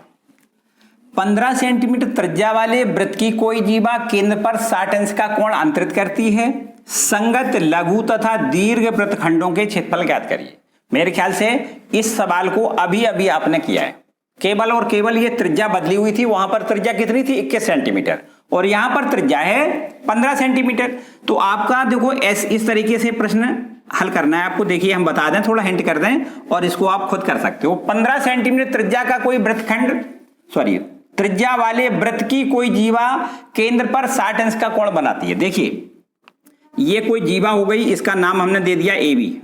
15 सेंटीमीटर त्रिज्या वाले वृत्त की कोई जीवा केंद्र पर 60 अंश का कोण अंतरित करती है, संगत लघु तथा दीर्घ वृत्तखंडों के क्षेत्रफल ज्ञात करिए। मेरे ख्याल से इस सवाल को अभी अभी आपने किया है, केवल और केवल ये त्रिज्या बदली हुई थी, वहां पर त्रिज्या कितनी थी 21 सेंटीमीटर और यहां पर त्रिज्या है 15 सेंटीमीटर। तो आपका देखो इस तरीके से प्रश्न हल करना है आपको। देखिए हम बता दें, थोड़ा हिंट कर दें और इसको आप खुद कर सकते हो। 15 सेंटीमीटर त्रिज्या का कोई वृत्तखंड, त्रिज्या वाले वृत्त की कोई जीवा केंद्र पर 60 अंश का कोण बनाती है। देखिए ये कोई जीवा हो गई, इसका नाम हमने दे दिया ए बी,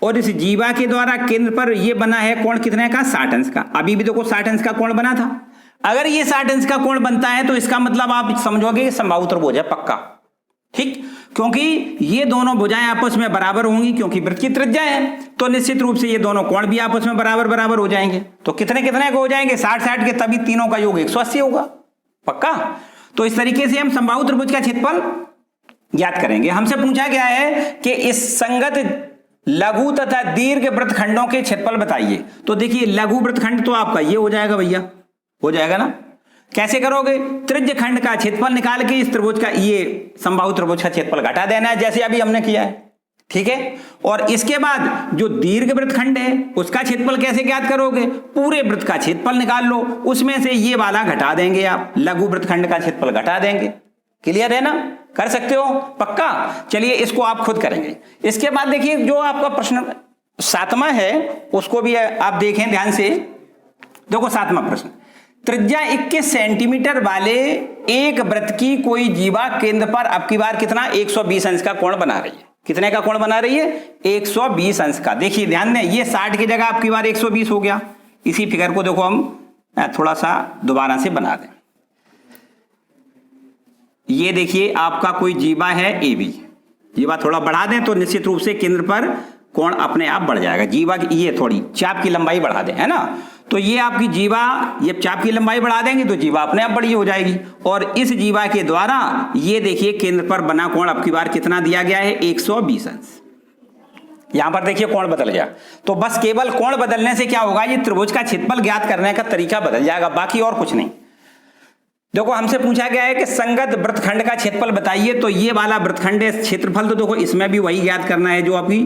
और इस जीवा के द्वारा केंद्र पर ये बना है कोण कितने का 60 अंश का। अभी भी देखो 60 अंश का कोण बना था। अगर ये 60 अंश का कोण बनता है तो इसका मतलब आप समझोगे समबाहु त्रिभुज है पक्का, ठीक, क्योंकि ये दोनों भुजाएं आपस में बराबर होंगी, क्योंकि वृत्त की त्रिज्या है तो निश्चित रूप से ये दोनों कोण भी आपस में बराबर बराबर हो जाएंगे। तो कितने कितने को हो जाएंगे 60-60 के, तभी तीनों का योग 180 होगा पक्का। तो इस तरीके से हम समबाहु त्रिभुज का क्षेत्रफल ज्ञात करेंगे। हमसे पूछा गया है कि इस संगत लघु तथा दीर्घ वृत्तखंडों के क्षेत्रफल बताइए। तो देखिए लघु वृत्तखंड तो आपका ये हो जाएगा भैया, हो जाएगा ना। कैसे करोगे, त्रिज्यखंड का क्षेत्रफल निकाल के इस त्रिभुज का, ये समबाहु त्रिभुज का क्षेत्रफल घटा देना है, जैसे अभी हमने किया है, ठीक है। और इसके बाद जो दीर्घ वृत्तखंड है उसका क्षेत्रफल कैसे ज्ञात करोगे, पूरे वृत्त का क्षेत्रफल निकाल लो, उसमें से ये वाला घटा देंगे आप, लघु वृत्तखंड का क्षेत्रफल घटा देंगे। क्लियर है ना, कर सकते हो पक्का। चलिए इसको आप खुद करेंगे। इसके बाद देखिए जो आपका प्रश्न 7वां है उसको भी आप देखें ध्यान से। देखो 7वां प्रश्न, त्रिज्या 21 सेंटीमीटर वाले एक वृत्त की कोई जीवा केंद्र पर अब की बार कितना 120 अंश का कोण बना रही है। कितने का कोण बना रही है 120 अंश का। देखिए ध्यान दें, ये 60 की जगह अब की बार 120 हो गया। इसी फिगर को देखो हम थोड़ा सा दोबारा से बना दें। ये देखिए आपका कोई जीवा है ए बी, जीवा थोड़ा बढ़ा दें तो निश्चित रूप से केंद्र पर कोण अपने आप बढ़ जाएगा। जीवा की ये थोड़ी चाप की लंबाई बढ़ा दें, है ना, तो ये आपकी जीवा, ये चाप की लंबाई बढ़ा देंगे तो जीवा अपने आप बड़ी हो जाएगी। और इस जीवा के द्वारा ये देखिए केंद्र पर बना कोण अब की बार कितना दिया गया है 120 अंश। यहां पर देखिए कोण बदल गया, तो बस केवल कोण बदलने से क्या होगा, ये त्रिभुज का क्षेत्रफल ज्ञात करने का तरीका बदल जाएगा, बाकी और कुछ नहीं। देखो हमसे पूछा गया है कि संगत वृत्तखंड का क्षेत्रफल बताइए, तो ये वाला वृत्तखंड है, क्षेत्रफल तो देखो इसमें भी वही ज्ञात करना है जो अभी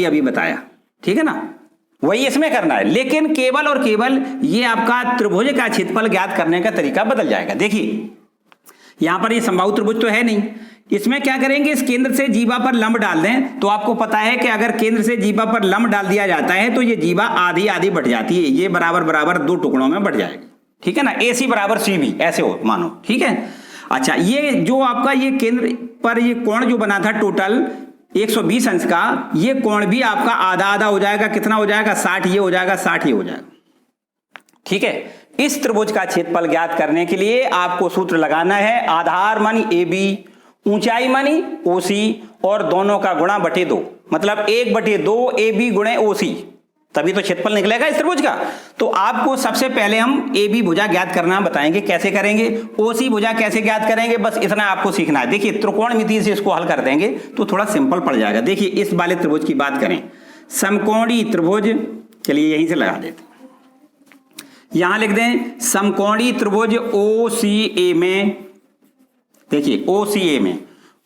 अभी बताया, ठीक है ना, वही इसमें करना है, लेकिन केवल और केवल ये आपका त्रिभुज का क्षेत्रफल ज्ञात करने का तरीका बदल जाएगा। देखिए यहां पर ये समबाहु त्रिभुज तो है नहीं, इसमें क्या करेंगे, इस केंद्र से जीवा पर लंब डाल दें, तो आपको पता है कि अगर केंद्र से जीवा पर लंब डाल दिया जाता है तो ये जीवा आधी आधी बढ़ जाती है, ये बराबर बराबर दो टुकड़ों में बढ़ जाएगी, ठीक है ना, AC बराबर CB ऐसे हो मानो, ठीक है। अच्छा, ये जो आपका ये केंद्र पर ये कोण जो बना था टोटल 120 अंश का, ये कोण भी आपका आधा आधा हो जाएगा, कितना हो जाएगा, 60 ये हो जाएगा, 60 ये हो जाएगा, ठीक है। इस त्रिभुज का क्षेत्रफल ज्ञात करने के लिए आपको सूत्र लगाना है, आधार मानी AB, ऊंचाई मानी OC और दोनों का गुणा बटे 2, मतलब 1/2 AB गुणे OC, तभी तो क्षेत्रफल निकलेगा इस त्रिभुज का। तो आपको सबसे पहले हम AB भुजा ज्ञात करना बताएंगे, कैसे करेंगे, OC भुजा कैसे ज्ञात करेंगे, बस इतना आपको सीखना है। देखिए त्रिकोणमिति से इसको हल कर देंगे तो थोड़ा सिंपल पड़ जाएगा। देखिए इस वाले त्रिभुज की बात करें, समकोणी त्रिभुज, चलिए यहीं से लगा देते, यहां लिख दें समकोणी त्रिभुज OCA में, देखिए OCA में,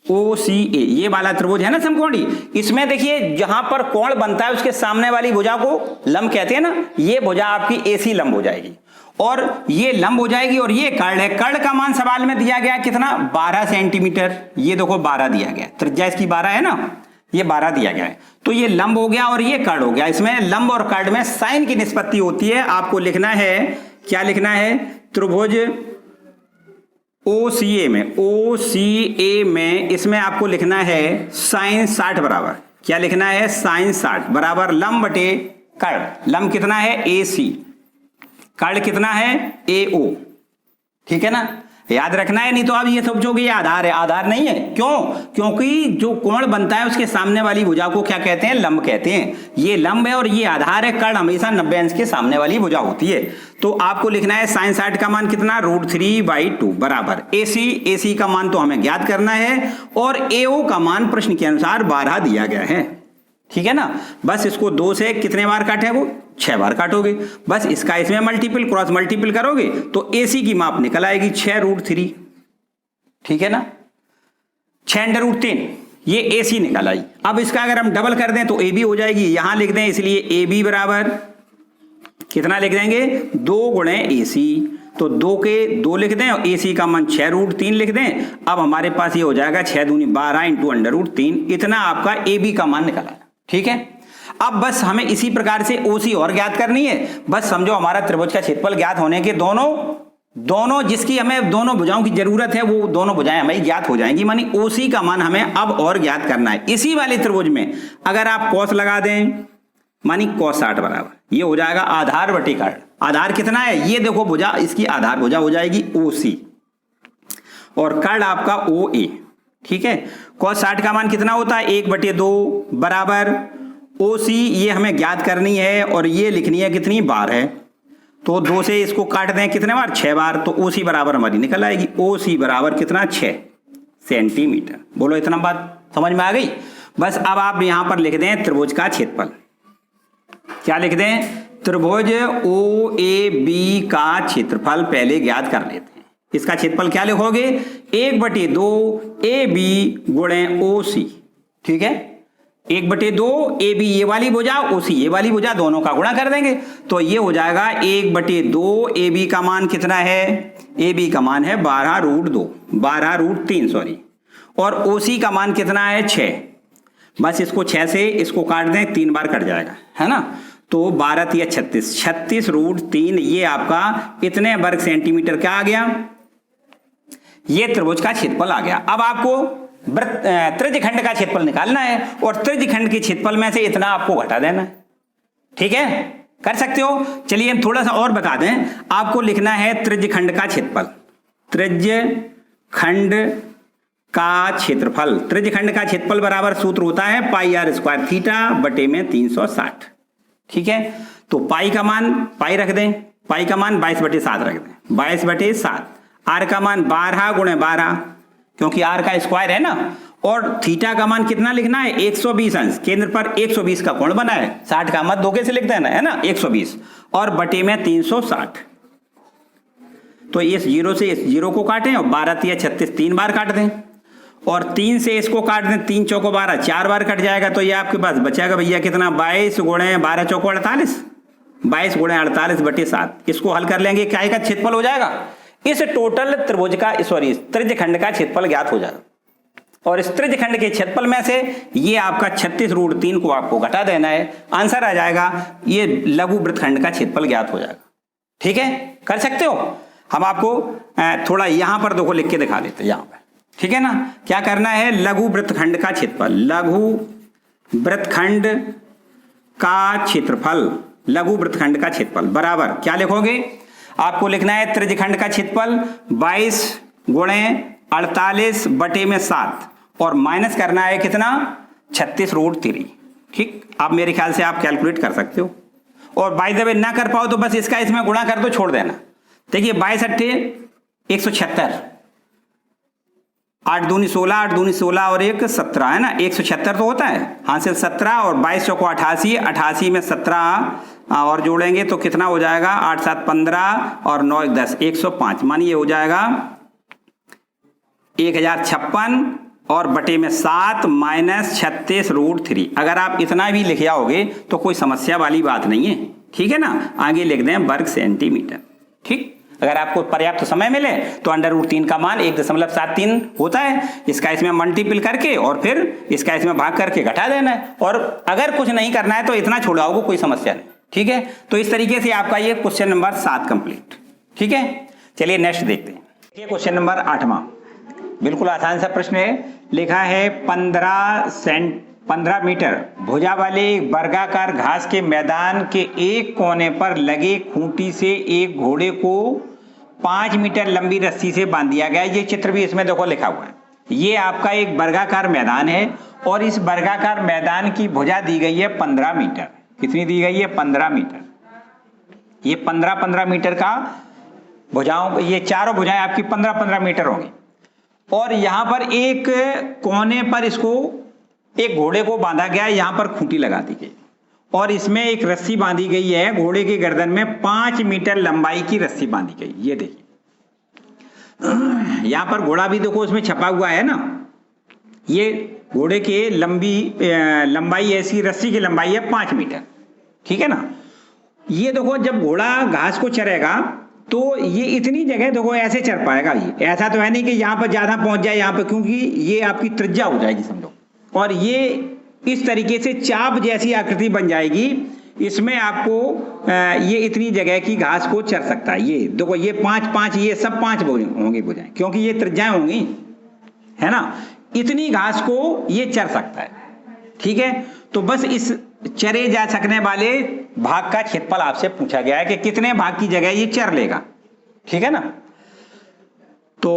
OCA ये वाला त्रिभुज है ना समकोणी, इसमें देखिए जहां पर कोण बनता है उसके सामने वाली भुजा को लंब कहते हैं ना, ये भुजा आपकी AC लंब हो जाएगी और ये लंब हो जाएगी, और ये कर्ण है, कर्ण का मान सवाल में दिया गया कितना, 12 सेंटीमीटर, ये देखो 12 दिया गया, त्रिज्या इसकी 12 है ना, ये 12 दिया गया है, तो ये लंब हो गया और ये कर्ण हो गया। इसमें लंब और कर्ण में साइन की निष्पत्ति होती है, आपको लिखना है, क्या लिखना है, त्रिभुज OCA में इसमें आपको लिखना है साइन 60 बराबर, क्या लिखना है, साइन 60 बराबर लंब बटे कर्ण, लंब कितना है AC, कर्ण कितना है AO, ठीक है ना, याद रखना है, नहीं तो आप ये सोचोगे ये आधार है, आधार नहीं है, क्यों, क्योंकि जो कोण बनता है उसके सामने वाली भुजा को क्या कहते हैं, लंब कहते हैं, ये लंब है और ये आधार है, कर्ण हमेशा 90 अंश के सामने वाली भुजा होती है। तो आपको लिखना है साइन 60 का मान कितना, √3/2 बराबर AC का मान तो हमें ज्ञात करना है और AO का मान प्रश्न के अनुसार 12 दिया गया है, ठीक है ना। बस इसको 2 से कितने बार काटे, वो 6 बार काटोगे, बस इसका इसमें मल्टीपल क्रॉस मल्टीपल करोगे तो AC की माप निकल आएगी 6√3, ठीक है ना, 6√3 ये AC निकल आई। अब इसका अगर हम डबल कर दें तो AB हो जाएगी, यहां लिख दें, इसलिए AB बराबर कितना लिख देंगे, 2 गुणे AC, तो 2 के 2 लिख दें और AC का मान 6√3 लिख दें। अब हमारे पास ये हो जाएगा 6 दूनी 12 इंटू √3, इतना आपका AB का मान निकल आया, ठीक है। अब बस हमें इसी प्रकार से OC और ज्ञात करनी है, बस समझो हमारा त्रिभुज का क्षेत्रफल ज्ञात होने के दोनों जिसकी हमें दोनों भुजाओं की जरूरत है वो दोनों भुजाएं हमें ज्ञात हो जाएंगी, मानी OC का मान हमें अब और ज्ञात करना है। इसी वाले त्रिभुज में अगर आप कॉस लगा दें, मानी cos 60 बराबर ये हो जाएगा आधार बटे कर्ण, आधार कितना है, ये देखो भुजा, इसकी आधार भुजा हो जाएगी OC और कर्ण आपका OA, ठीक है। cos 60 का मान कितना होता है, 1/2 बराबर OC ये हमें ज्ञात करनी है और ये लिखनी है कितनी, बार है, तो 2 से इसको काट दें कितने बार, 6 बार, तो OC बराबर हमारी निकल आएगी, OC बराबर कितना, 6 सेंटीमीटर। बोलो इतना बात समझ में आ गई। बस अब आप यहां पर लिख दें त्रिभुज का क्षेत्रफल, क्या लिख दें, त्रिभुज OAB का क्षेत्रफल पहले ज्ञात कर लेते हैं। इसका क्षेत्रफल क्या लिखोगे, 1/2 AB गुणे OC, ठीक है, 1/2 AB ये वाली भुजा, OC ये वाली भुजा, दोनों का गुणा कर देंगे तो ये हो जाएगा 1/2, AB का मान कितना है, AB का मान है 12√3 सॉरी, और OC का मान कितना है 6, बस इसको 6 से इसको काट दें, 3 बार कट जाएगा, है ना, तो 12 या 36√3 ये आपका इतने वर्ग सेंटीमीटर क्या आ गया, ये त्रिभुज का क्षेत्रफल आ गया। अब आपको त्रिज्यखंड का क्षेत्रफल निकालना है और त्रिज्यखंड के क्षेत्रफल में से इतना आपको घटा देना है, ठीक है, कर सकते हो। चलिए हम थोड़ा सा और बता दें, आपको लिखना है त्रिज्यखंड का क्षेत्रफल, त्रिज्यखंड का क्षेत्रफल, त्रिज्यखंड का क्षेत्रफल बराबर सूत्र होता है πr² थीटा बटे में 360, ठीक है। तो पाई का मान पाई रख दें, पाई का मान 22/7 रख दें, 22/7, आर का मान 12 गुणे 12 क्योंकि आर का स्क्वायर है ना, और थीटा का मान कितना लिखना है 120 अंश, केंद्र पर 120 का कोण बना है, 60 का मत धोखे से लिख देना है ना 120 और बटे में 360। तो इस जीरो से इस जीरो को काटें और 12 तिया 36 3 बार काट दें और 3 से इसको काट दें, 3 चौको 12 4 बार कट जाएगा। तो ये आपके पास बचेगा भैया कितना 22 गुणे 12 चौको 48, 22 गुणे 48 बटे 7। इसको हल कर लेंगे, क्या का क्षेत्रफल हो जाएगा, इस टोटल त्रिभुज का सॉरी त्रिज्यखंड का क्षेत्रफल ज्ञात हो जाएगा। और इस त्रिज्यखंड के क्षेत्रफल में से ये आपका 36√3 को आपको घटा देना है, आंसर आ जाएगा ये लघु वृत्तखंड का क्षेत्रफल ज्ञात हो जाएगा। ठीक है, कर सकते हो। हम आपको थोड़ा यहां पर देखो लिख के दिखा देते हैं यहां पर, ठीक है ना। क्या करना है, लघु वृत्तखंड का क्षेत्रफल, लघु वृत्तखंड का क्षेत्रफल, लघु वृत्तखंड का क्षेत्रफल बराबर क्या लिखोगे, आपको लिखना है त्रिज्यखंड का क्षेत्रफल 22 गुणे 48 बटे में 7 और माइनस करना है कितना 36√3। ठीक, आप मेरे ख्याल से आप कैलकुलेट कर सकते हो। और बाय द वे ना कर पाओ तो बस इसका इसमें गुणा कर दो, छोड़ देना। देखिए 22 अट्ठे 176, 8 दूनी 16, 8 दूनी 16 और 1 17 है ना, 176 तो होता है, हासिल 17 और 22 चौको 88, 88 में 17 और जोड़ेंगे तो कितना हो जाएगा 8 7 15 और 9 1 10 105, मानिए हो जाएगा 1056 और बटे में 7 माइनस 36√3। अगर आप इतना भी लिख आओगे तो कोई समस्या वाली बात नहीं है, ठीक है ना। आगे लिख दें वर्ग सेंटीमीटर। ठीक, अगर आपको पर्याप्त समय मिले तो √3 का मान 1.73 होता है, इसका इसमें मल्टीपल करके और फिर इसका इसमें भाग करके घटा देना है। और अगर कुछ नहीं करना है तो इतना छोड़ाओगे, कोई समस्या नहीं। ठीक है, तो इस तरीके से आपका ये क्वेश्चन नंबर 7 कंप्लीट। ठीक है, चलिए नेक्स्ट देखते हैं। देखिए क्वेश्चन नंबर 8वां, बिल्कुल आसान सा प्रश्न है। लिखा है 15 मीटर भुजा वाले वर्गाकार घास के मैदान के एक कोने पर लगे खूंटी से एक घोड़े को 5 मीटर लंबी रस्सी से बांध दिया गया। ये चित्र भी इसमें देखो लिखा हुआ है। ये आपका एक वर्गाकार मैदान है और इस वर्गाकार मैदान की भुजा दी गई है 15 मीटर। कितनी दी गई है 15 मीटर। ये 15 मीटर का भुजाओं, ये चारों भुजाएं आपकी 15 मीटर होंगी। और यहां पर एक कोने पर इसको एक घोड़े को बांधा गया, यहां पर खूंटी लगा दी गई और इसमें एक रस्सी बांधी गई है। घोड़े के गर्दन में 5 मीटर लंबाई की रस्सी बांधी गई। ये देखिए यहां पर घोड़ा भी देखो उसमें छपा हुआ है ना। ये घोड़े के लंबाई ऐसी रस्सी की लंबाई है 5 मीटर। ठीक है ना। ये देखो जब घोड़ा घास को चरेगा तो ये इतनी जगह देखो ऐसे चर पाएगा। ये ऐसा तो है नहीं कि यहां पर ज्यादा पहुंच जाए यहां पर, क्योंकि ये आपकी त्रिज्या हो जाएगी समझो, और ये इस तरीके से चाप जैसी आकृति बन जाएगी। इसमें आपको ये इतनी जगह की घास को चर सकता है। ये देखो ये 5 ये सब 5 होंगी भुजाएं, क्योंकि ये त्रिज्याएं होंगी, है ना। इतनी घास को ये चर सकता है। ठीक है, तो बस इस चरे जा सकने वाले भाग का क्षेत्रफल आपसे पूछा गया है कि कितने भाग की जगह ये चर लेगा। ठीक है ना। तो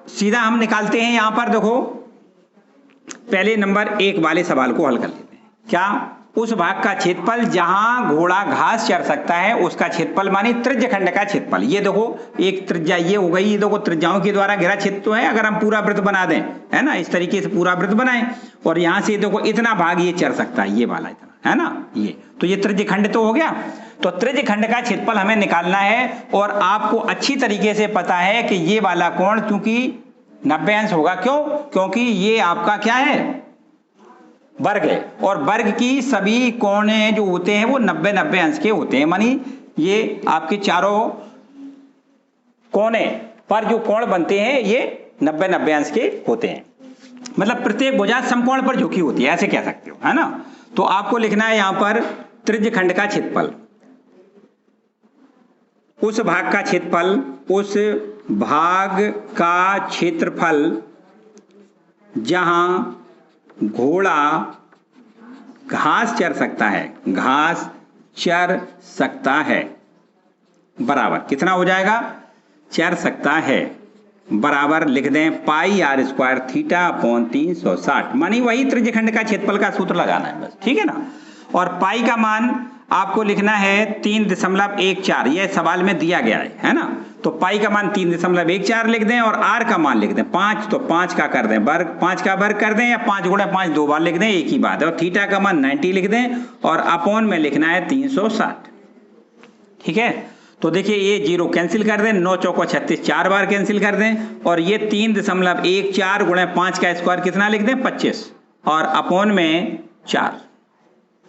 सीधा हम निकालते हैं। यहां पर देखो पहले नंबर 1 वाले सवाल को हल कर लेते हैं। क्या, उस भाग का क्षेत्रफल जहां घोड़ा घास चर सकता है उसका क्षेत्रफल मानी त्रिज्यखंड का क्षेत्रफल। ये देखो एक त्रिज्या ये हो गई, ये देखो त्रिज्याओं के द्वारा घिरा क्षेत्र तो है। अगर हम पूरा वृत्त बना दें, है ना, इस तरीके से पूरा वृत्त बनाएं और यहां से देखो इतना भाग ये चर सकता है, ये वाला इतना, है ना। ये तो ये त्रिज्यखंड तो हो गया। तो त्रिज्यखंड का क्षेत्रफल हमें निकालना है और आपको अच्छी तरीके से पता है कि ये वाला कोण क्योंकि 90 अंश होगा। क्यों? क्योंकि ये आपका क्या है, वर्ग है और वर्ग की सभी कोणे जो होते हैं वो 90 अंश के होते हैं। मानी ये आपके चारों कोने पर जो कोण बनते हैं ये 90 अंश के होते हैं। मतलब प्रत्येक भुजा समकोण पर झुकी होती है, ऐसे कह सकते हो, है ना। तो आपको लिखना है यहां पर त्रिज्यखंड का क्षेत्रफल, उस भाग का क्षेत्रफल, उस भाग का क्षेत्रफल जहां घोड़ा घास चर सकता है, घास चर सकता है, बराबर कितना हो जाएगा, चर सकता है, बराबर लिख दें πr² थीटा अपॉन 360। मानी वही त्रिज्यखंड का क्षेत्रफल का सूत्र लगाना है बस। ठीक है ना। और पाई का मान आपको लिखना है 3.14, यह सवाल में दिया गया है ना। तो पाई का मान 3.14 लिख दें और आर का मान लिख दें 5, तो 5 का कर दें वर्ग, 5 का वर्ग कर दें या 5 गुणा 5 दो बार लिख दें, एक ही बात है। और थीटा का मान 90 लिख दें और अपॉन में लिखना है 360। ठीक है, तो देखिए ये 0 कैंसिल कर दें, 9 चौको 36 4 बार कैंसिल कर दें और ये 3.14 गुणा 5 का स्क्वायर कितना लिख दें 25 और अपॉन में 4।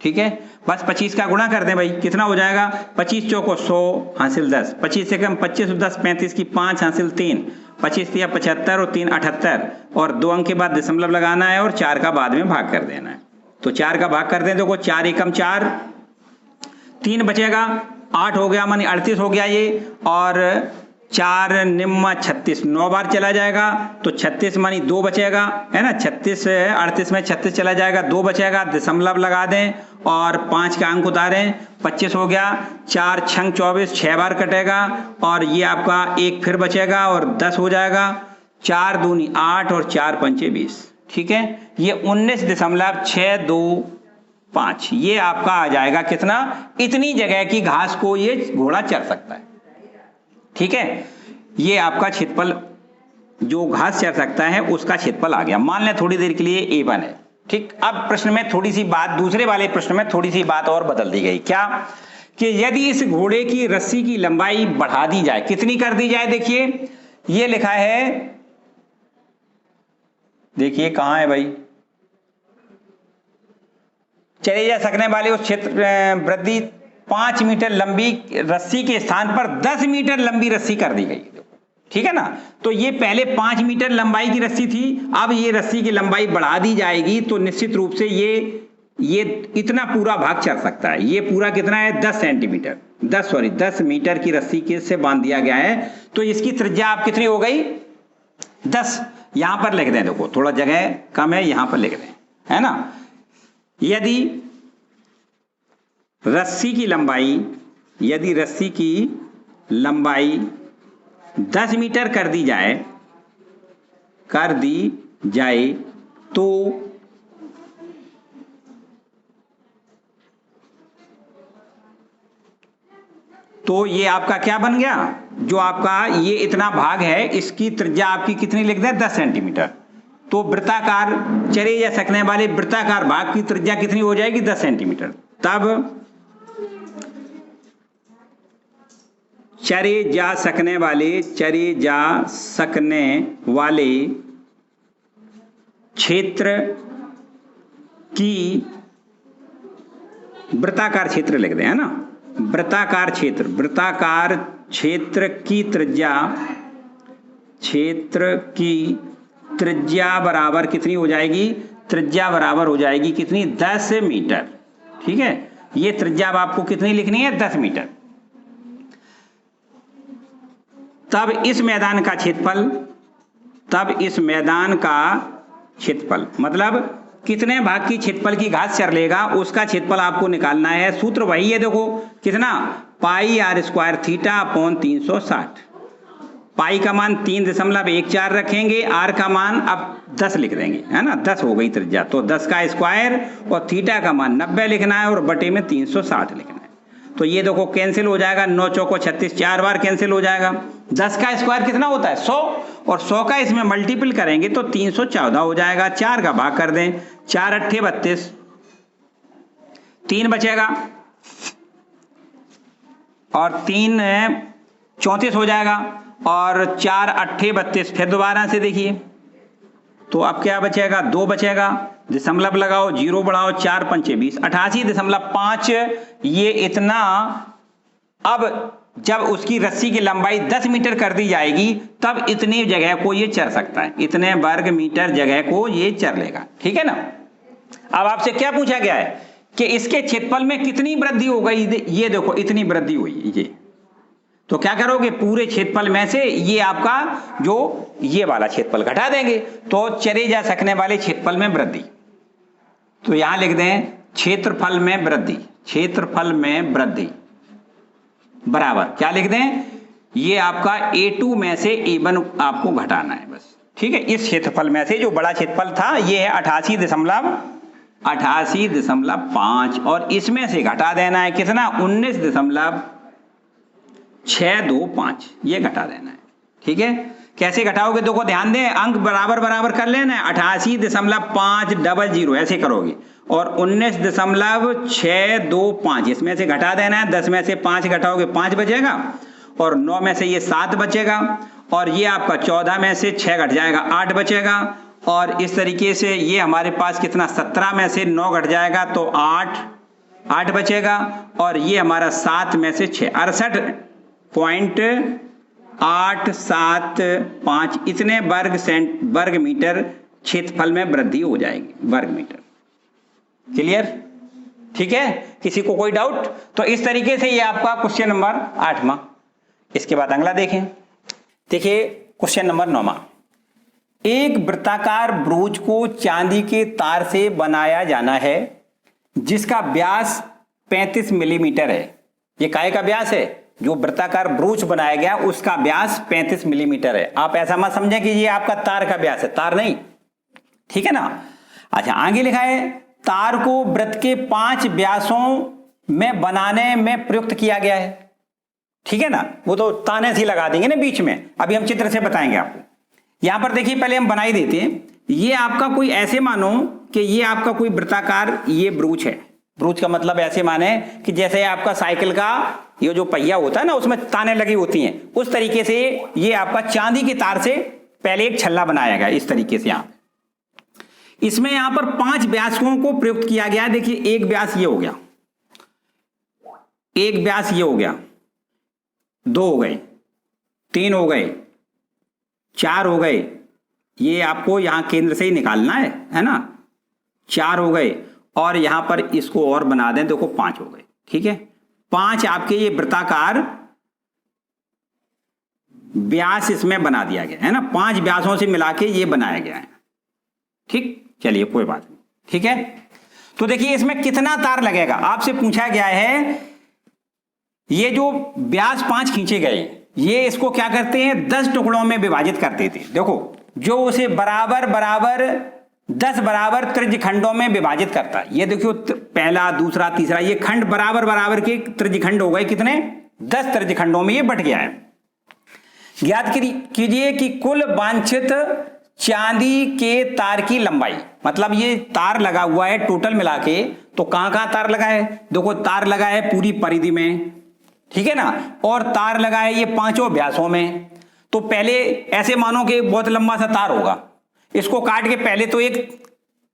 ठीक है, बस 25 का गुणा कर दें भाई, कितना हो जाएगा 25 चौको 100 हासिल 10, 25 से कम 25 और 10 35 की 5 हासिल 3, 25 या 75 और 3 78 और 2 अंक के बाद दशमलव लगाना है और 4 का बाद में भाग कर देना है। तो 4 का भाग कर दें, देखो 4 एकम 4, 3 बचेगा, 8 हो गया मानी 38 हो गया ये, और 4 निम्मा 36 9 बार चला जाएगा, तो 36 मानी 2 बचेगा, है ना, 36 38 में 36 चला जाएगा, 2 बचेगा, दशमलव लगा दें और 5 का अंक उतारें, 25 हो गया, 4 छंग 24 6 बार कटेगा और ये आपका 1 फिर बचेगा और 10 हो जाएगा, 4 दूनी 8 और 4 पंचे 20। ठीक है, ये 19.625 ये आपका आ जाएगा कितना, इतनी जगह की घास को ये घोड़ा चर सकता है। ठीक है, ये आपका क्षेत्रफल जो घास चर सकता है उसका क्षेत्रफल आ गया। मान लें थोड़ी देर के लिए A1 है। ठीक, अब प्रश्न में थोड़ी सी बात, दूसरे वाले प्रश्न में थोड़ी सी बात और बदल दी गई, क्या कि यदि इस घोड़े की रस्सी की लंबाई बढ़ा दी जाए, कितनी कर दी जाए, देखिए ये लिखा है, देखिए कहां है भाई, चले जा सकने वाले उस क्षेत्र वृद्धि 5 मीटर लंबी रस्सी के स्थान पर 10 मीटर लंबी रस्सी कर दी गई। ठीक है ना, तो ये पहले 5 मीटर लंबाई की रस्सी थी, अब ये रस्सी की लंबाई बढ़ा दी जाएगी तो निश्चित रूप से ये इतना पूरा भाग चल सकता है। ये पूरा कितना है 10 सेंटीमीटर 10 मीटर की रस्सी के से बांध दिया गया है, तो इसकी त्रिज्या आप कितनी हो गई 10। यहां पर लिख दें, देखो थोड़ा जगह कम है, यहां पर लिख दें, है ना। यदि रस्सी की लंबाई 10 मीटर कर दी जाए तो ये आपका क्या बन गया, जो आपका ये इतना भाग है इसकी त्रिज्या आपकी कितनी लिख दें 10 सेंटीमीटर। तो वृत्ताकार चरे जा सकने वाले वृत्ताकार भाग की त्रिज्या कितनी हो जाएगी 10 सेंटीमीटर। तब चरे जा सकने वाले क्षेत्र की वृत्ताकार क्षेत्र लिख दें, है ना, वृत्ताकार क्षेत्र की त्रिज्या बराबर कितनी हो जाएगी, त्रिज्या बराबर हो जाएगी कितनी 10 मीटर। ठीक है, ये त्रिज्या आपको कितनी लिखनी है 10 मीटर। तब इस मैदान का क्षेत्रफल मतलब कितने भाग की क्षेत्रफल की घास चर लेगा उसका क्षेत्रफल आपको निकालना है। सूत्र वही है, देखो कितना पाई r स्क्वायर थीटा अपॉन 360। पाई का मान 3.14 रखेंगे, आर का मान अब 10 लिख देंगे, है ना, 10 हो गई त्रिज्या, तो 10 का स्क्वायर और थीटा का मान 90 लिखना है और बटे में 360 लिखना है। तो ये देखो कैंसिल हो जाएगा, 9 चौको 36 4 बार कैंसिल हो जाएगा। 10 का स्क्वायर कितना होता है 100 और 100 का इसमें मल्टीपल करेंगे तो 314 हो जाएगा। 4 का भाग कर दें, 4 अट्ठे 32, 3 बचेगा और 3 34 हो जाएगा और 4 अट्ठे 32। फिर दोबारा से देखिए, तो अब क्या बचेगा 2 बचेगा, दशमलव लगाओ, 0 बढ़ाओ, 4 पंचे 20, 88.5 ये इतना। अब जब उसकी रस्सी की लंबाई 10 मीटर कर दी जाएगी तब इतनी जगह को ये चर सकता है, इतने वर्ग मीटर जगह को ये चर लेगा। ठीक है ना। अब आपसे क्या पूछा गया है कि इसके क्षेत्रफल में कितनी वृद्धि हो गई, ये देखो इतनी वृद्धि हुई ये, तो क्या करोगे पूरे क्षेत्रफल में से ये आपका जो ये वाला क्षेत्रफल घटा देंगे, तो चरे जा सकने वाले क्षेत्रफल में वृद्धि। तो यहां लिख दें क्षेत्रफल में वृद्धि बराबर क्या लिख दें, ये आपका A2 में से A1 आपको घटाना है बस। ठीक है, इस क्षेत्रफल में से जो बड़ा क्षेत्रफल था ये है 88.5 और इसमें से घटा देना है कितना 19.625। 6 2 5 ये घटा देना है। ठीक है, कैसे घटाओगे देखो ध्यान दें, अंक बराबर बराबर कर लेना है। 88.500 ऐसे करोगे और 19.625 इसमें से घटा देना है। 10 में से 5 घटाओगे 5 बचेगा और 9 में से ये 7 बचेगा और ये आपका 14 में से 6 घट जाएगा 8 बचेगा और इस तरीके से ये हमारे पास कितना 17 में से 9 घट जाएगा तो 8 बचेगा और ये हमारा 7 में से 6 68.875 इतने वर्ग मीटर क्षेत्रफल में वृद्धि हो जाएगी, वर्ग मीटर। क्लियर? ठीक है, किसी को कोई डाउट? तो इस तरीके से ये आपका क्वेश्चन नंबर 8वां। इसके बाद अगला देखें। देखिए क्वेश्चन नंबर 9वां, एक वृत्ताकार ब्रूच को चांदी के तार से बनाया जाना है जिसका व्यास 35 मिलीमीटर है। ये काहे का व्यास है? जो वृत्ताकार ब्रूच बनाया गया उसका व्यास 35 मिलीमीटर है। आप ऐसा मत समझें कि ये आपका तार का व्यास है, तार नहीं। ठीक है ना? अच्छा, आगे लिखा है तार को वृत्त के 5 व्यासों में बनाने में प्रयुक्त किया गया है। ठीक है ना, वो तो ताने से लगा देंगे ना बीच में, अभी हम चित्र से बताएंगे आपको। यहां पर देखिए पहले हम बनाई देते हैं। ये आपका कोई ऐसे मानो कि ये आपका कोई वृत्ताकार ये ब्रूच है। ब्रूच का मतलब ऐसे माने कि जैसे आपका साइकिल का ये जो पहिया होता है ना उसमें ताने लगी होती हैं, उस तरीके से ये आपका चांदी के तार से पहले एक छल्ला बनाया गया इस तरीके से। यहां इसमें यहां पर 5 व्यासों को प्रयुक्त किया गया। देखिए एक व्यास ये हो गया, एक व्यास ये हो गया, 2 हो गए, 3 हो गए, 4 हो गए। ये आपको यहां केंद्र से ही निकालना है ना। 4 हो गए और यहां पर इसको और बना दें, देखो 5 हो गए। ठीक है, 5 आपके ये वृत्ताकार व्यास इसमें बना दिया गया है ना। 5 व्यासों से मिला के ये बनाया गया है। ठीक, चलिए कोई बात नहीं। ठीक है, तो देखिए इसमें कितना तार लगेगा आपसे पूछा गया है। ये जो व्यास 5 खींचे गए ये इसको क्या करते हैं 10 टुकड़ों में विभाजित कर देते हैं। देखो जो उसे बराबर बराबर 10 बराबर त्रिज्य खंडों में विभाजित करता है। ये देखियो पहला, दूसरा, तीसरा, ये खंड बराबर बराबर के त्रिज्य खंड हो गए। कितने? 10 त्रिज्य खंडों में ये बट गया है। ज्ञात कीजिए कि कुल वांछित चांदी के तार की लंबाई, मतलब ये तार लगा हुआ है टोटल मिला के, तो कहां कहां तार लगा है? देखो तार लगा है पूरी परिधि में, ठीक है ना, और तार लगा है ये 5 व्यासों में। तो पहले ऐसे मानो कि बहुत लंबा सा तार होगा, इसको काट के पहले तो एक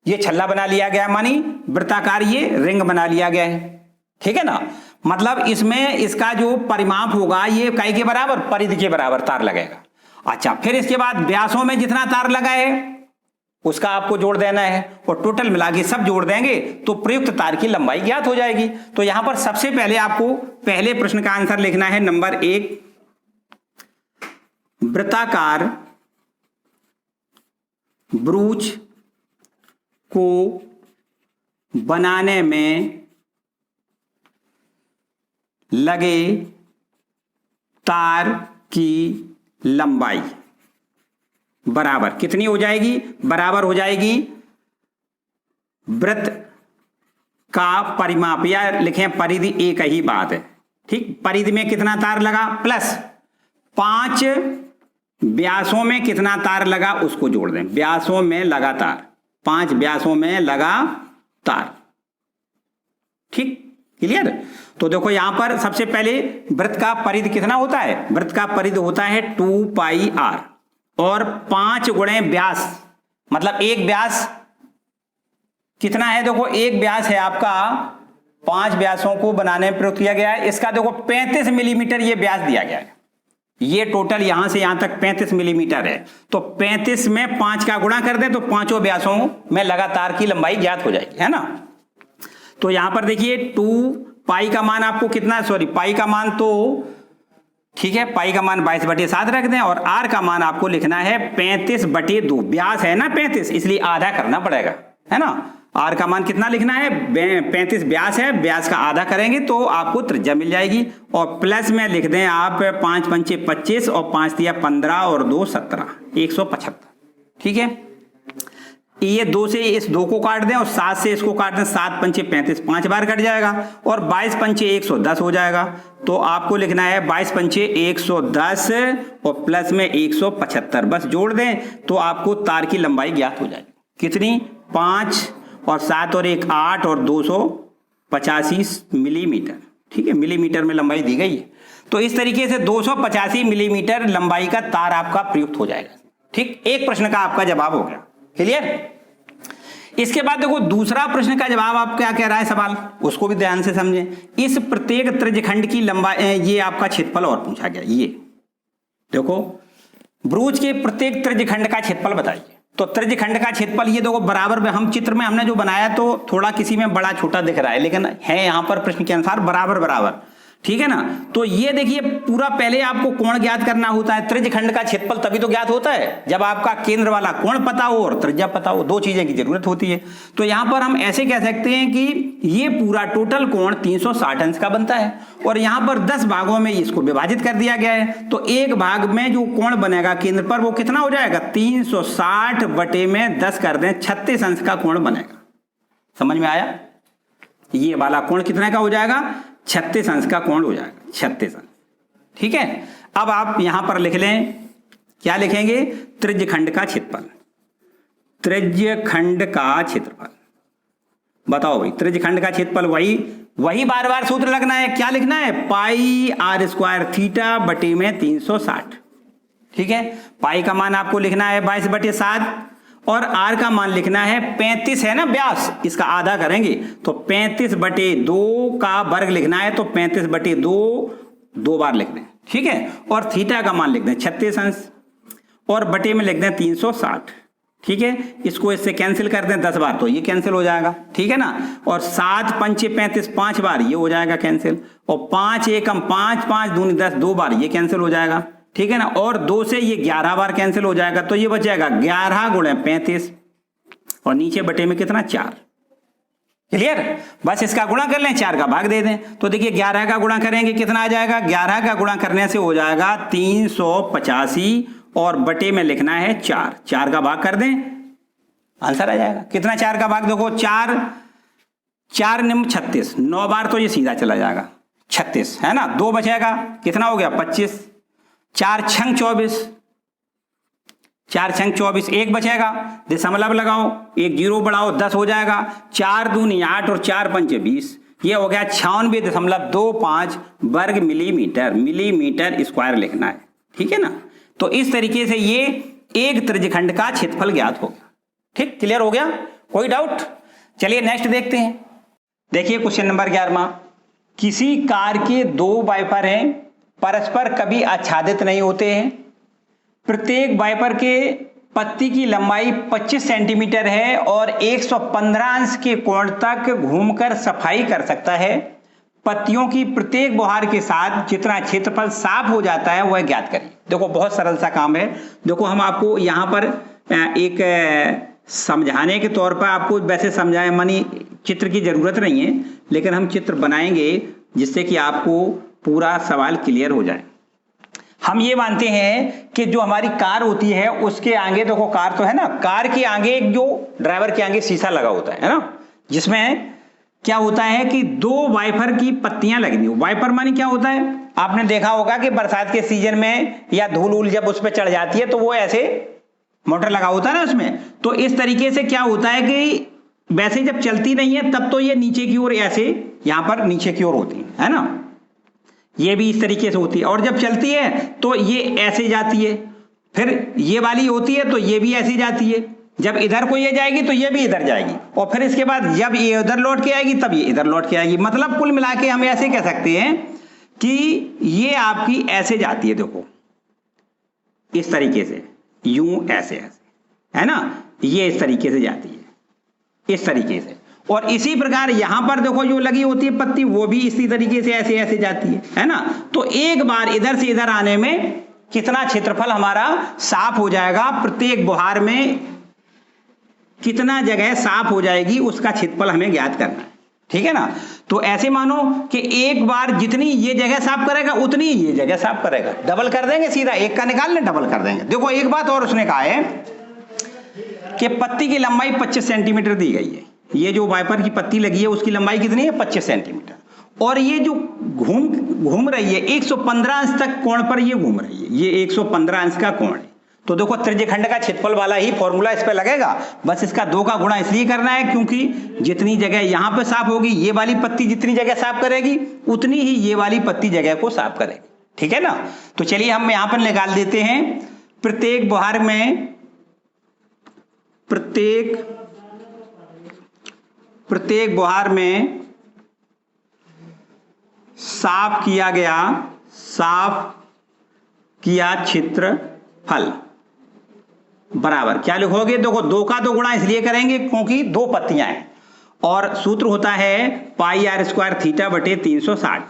ये छल्ला बना लिया गया, मानी वृत्ताकार ये रिंग बना लिया गया है। ठीक है ना, मतलब इसमें इसका जो परिमाप होगा ये काई के बराबर, परिधि के बराबर तार लगेगा। अच्छा, फिर इसके बाद व्यासों में जितना तार लगा है उसका आपको जोड़ देना है और टोटल मिला के सब जोड़ देंगे तो प्रयुक्त तार की लंबाई ज्ञात हो जाएगी। तो यहां पर सबसे पहले आपको पहले प्रश्न का आंसर लिखना है नंबर 1, वृत्ताकार ब्रूच को बनाने में लगे तार की लंबाई बराबर कितनी हो जाएगी? बराबर हो जाएगी वृत्त का परिमाप, या लिखें परिधि, एक ही बात है। ठीक, परिधि में कितना तार लगा प्लस 5 व्यासों में कितना तार लगा उसको जोड़ दें। व्यासों में लगा तार, 5 व्यासों में लगा तार। ठीक, क्लियर? तो देखो यहां पर सबसे पहले वृत्त का परिधि कितना होता है? वृत्त का परिधि होता है 2 पाई r और 5 गुणे व्यास, मतलब एक व्यास कितना है? देखो एक व्यास है आपका 5 व्यासों को बनाने में प्रयोग किया गया है। इसका देखो 35 मिलीमीटर ये व्यास दिया गया है। ये टोटल यहां से यहां तक 35 मिलीमीटर है। तो 35 में 5 का गुणा कर दें तो 5 व्यासों में लगातार की लंबाई ज्ञात हो जाएगी, है ना। तो यहां पर देखिए 2 पाई का मान आपको कितना, सॉरी पाई का मान तो ठीक है, पाई का मान 22/7 रख दें और आर का मान आपको लिखना है 35/2। व्यास है ना 35, इसलिए आधा करना पड़ेगा, है ना। आर का मान कितना लिखना है? 35 व्यास है, व्यास का आधा करेंगे तो आपको त्रिज्या मिल जाएगी। और प्लस में लिख दें आप 5 पंचे 25 और 5 तिया 15 और 2 17, 175। ठीक है, ये 2 से इस 2 को काट दें और 7 से इसको काट दें, 7 पंचे 35, 5 बार कट जाएगा और 22 पंचे 110 हो जाएगा। तो आपको लिखना है 22 पंचे 110 और प्लस में 175, बस जोड़ दें तो आपको तार की लंबाई ज्ञात हो जाएगी। कितनी? 5 और 7 और 1 8 और 285 मिलीमीटर। ठीक है, मिलीमीटर में लंबाई दी गई है। तो इस तरीके से 285 मिलीमीटर लंबाई का तार आपका प्रयुक्त हो जाएगा। ठीक, एक प्रश्न का आपका जवाब हो गया। क्लियर? इसके बाद देखो दूसरा प्रश्न का जवाब आप क्या कह रहा है सवाल, उसको भी ध्यान से समझें। इस प्रत्येक त्रिज्यखंड की लंबाई, ये आपका क्षेत्रफल और पूछा गया। ये देखो ब्रूज के प्रत्येक त्रिज्यखंड का क्षेत्रफल बताइए। तो त्रिज्यखंड का क्षेत्रफल ये देखो बराबर में, हम चित्र में हमने जो बनाया तो थोड़ा किसी में बड़ा छोटा दिख रहा है, लेकिन है यहां पर प्रश्न के अनुसार बराबर बराबर। ठीक है ना? तो ये देखिए पूरा पहले आपको कोण ज्ञात करना होता है। त्रिज्यखंड का क्षेत्रफल तभी तो ज्ञात होता है जब आपका केंद्र वाला कोण पता हो और त्रिज्या पता हो, 2 चीजें की जरूरत होती है। तो यहां पर हम ऐसे कह सकते हैं कि ये पूरा टोटल कोण 360 अंश का बनता है और यहां पर 10 भागों में इसको विभाजित कर दिया गया है। तो एक भाग में जो कोण बनेगा केंद्र पर वो कितना हो जाएगा? 360 बटे में 10 कर दें, 36 अंश का कोण बनेगा। समझ में आया? ये वाला कोण कितने का हो जाएगा? 36 अंश का कोण हो जाएगा, 36 अंश। ठीक है, अब आप यहां पर लिख लें, क्या लिखेंगे? त्रिज्यखंड का क्षेत्रफल। त्रिज्यखंड का क्षेत्रफल बताओ भाई, त्रिज्यखंड का क्षेत्रफल वही बार बार सूत्र लगना है। क्या लिखना है? पाई r स्क्वायर थीटा बटे में 360। ठीक है, पाई का मान आपको लिखना है 22/7 और r का मान लिखना है 35 है ना व्यास, इसका आधा करेंगे तो 35/2 का वर्ग लिखना है, तो 35/2 2 बार लिख दें। ठीक है, और थीटा का मान लिख दें 36 अंश और बटे में लिख दें 360। ठीक है, इसको इससे कैंसिल कर दें 10 बार तो ये कैंसिल हो जाएगा। ठीक है ना, और 7 पंचे 35 5 बार ये हो जाएगा कैंसिल, और 5 एकम 5 5 दूनी 10 2 बार ये कैंसिल हो जाएगा। ठीक है ना, और 2 से ये 11 बार कैंसिल हो जाएगा, तो ये बचेगा 11 गुणे 35 और नीचे बटे में कितना? 4। क्लियर? बस इसका गुणा कर लें, 4 का भाग दे दें। तो देखिए 11 का गुणा करेंगे कितना आ जाएगा? 11 का गुणा करने से हो जाएगा 385 और बटे में लिखना है 4। 4 का भाग कर दें, आंसर आ जाएगा। कितना 4 का भाग? देखो 4 निम 36, 9 बार तो ये सीधा चला जाएगा 36 है ना। 2 बचेगा, कितना हो गया? 25। 4 छंग 24, 4 छंग 24, 1 बचेगा, दशमलव लगाओ, 1 जीरो बढ़ाओ 10 हो जाएगा। 4 दूनी 8 और 4 पंचे 20, ये हो गया 96.25 वर्ग मिलीमीटर। मिलीमीटर स्क्वायर लिखना है। ठीक है ना, तो इस तरीके से ये एक त्रिज्यखंड का क्षेत्रफल ज्ञात हो गया। ठीक, क्लियर हो गया? कोई डाउट? चलिए नेक्स्ट देखते हैं। देखिए क्वेश्चन नंबर 11। किसी कार के 2 वाइपर हैं, परस्पर कभी आच्छादित नहीं होते हैं। प्रत्येक वाइपर के पत्ती की लंबाई 25 सेंटीमीटर है और 115 अंश के कोण तक घूमकर सफाई कर सकता है। पत्तियों की प्रत्येक बुहार के साथ जितना क्षेत्रफल साफ हो जाता है वह ज्ञात करिए। देखो बहुत सरल सा काम है। देखो हम आपको यहां पर एक समझाने के तौर पर आपको वैसे समझाएं, मानी चित्र की जरूरत नहीं है, लेकिन हम चित्र बनाएंगे जिससे कि आपको पूरा सवाल क्लियर हो जाए। हम ये मानते हैं कि जो हमारी कार होती है उसके आगे, देखो कार तो है ना, कार के आगे एक जो ड्राइवर के आगे शीशा लगा होता है ना, जिसमें क्या होता है कि 2 वाइपर की पत्तियां लगी हुई। वाइपर मानी क्या होता है? आपने देखा होगा कि बरसात के सीजन में या धूल उल जब उस पर चढ़ जाती है तो वो ऐसे मोटर लगा होता है ना उसमें। तो इस तरीके से क्या होता है कि वैसे जब चलती नहीं है तब तो ये नीचे की ओर ऐसे यहां पर नीचे की ओर होती है ना, ये भी इस तरीके से होती है। और जब चलती है तो ये ऐसे जाती है, फिर ये वाली होती है तो ये भी ऐसे जाती है। जब इधर को ये जाएगी तो ये भी इधर जाएगी, और फिर इसके बाद जब ये उधर लौट के आएगी तब ये इधर लौट के आएगी। मतलब कुल मिला के हम ऐसे कह सकते हैं कि ये आपकी ऐसे जाती है, देखो इस तरीके से, यूं ऐसे ऐसे है ना, ये इस तरीके से जाती है, इस तरीके से। और इसी प्रकार यहां पर देखो जो लगी होती है पत्ती, वो भी इसी तरीके से ऐसे ऐसे जाती है ना। तो एक बार इधर से इधर आने में कितना क्षेत्रफल हमारा साफ हो जाएगा, प्रत्येक बुहार में कितना जगह साफ हो जाएगी उसका क्षेत्रफल हमें ज्ञात करना है। ठीक है ना, तो ऐसे मानो कि एक बार जितनी ये जगह साफ करेगा उतनी ये जगह साफ करेगा। डबल कर देंगे, सीधा एक का निकाल लें, डबल कर देंगे। देखो एक बात और उसने कहा है कि पत्ती की लंबाई 25 सेंटीमीटर दी गई है। ये जो वाइपर की पत्ती लगी है उसकी लंबाई कितनी है? 25 सेंटीमीटर। और ये जो घूम रही है 115 अंश तक कोण पर ये घूम रही है, ये 115 अंश का कोण है। तो देखो त्रिज्यखंड का क्षेत्रफल वाला ही फॉर्मूला इस पे लगेगा, बस इसका 2 का गुणा इसलिए करना है क्योंकि जितनी जगह यहां पे साफ होगी, ये वाली पत्ती जितनी जगह साफ करेगी उतनी ही ये वाली पत्ती जगह को साफ करेगी। ठीक है ना? तो चलिए हम यहां पर निकाल देते हैं। प्रत्येक बुहार में साफ किया क्षेत्रफल बराबर क्या लिखोगे? देखो 2 का 2 गुणा इसलिए करेंगे क्योंकि 2 पत्तियां हैं और सूत्र होता है पाई आर स्क्वायर थीटा बटे 360।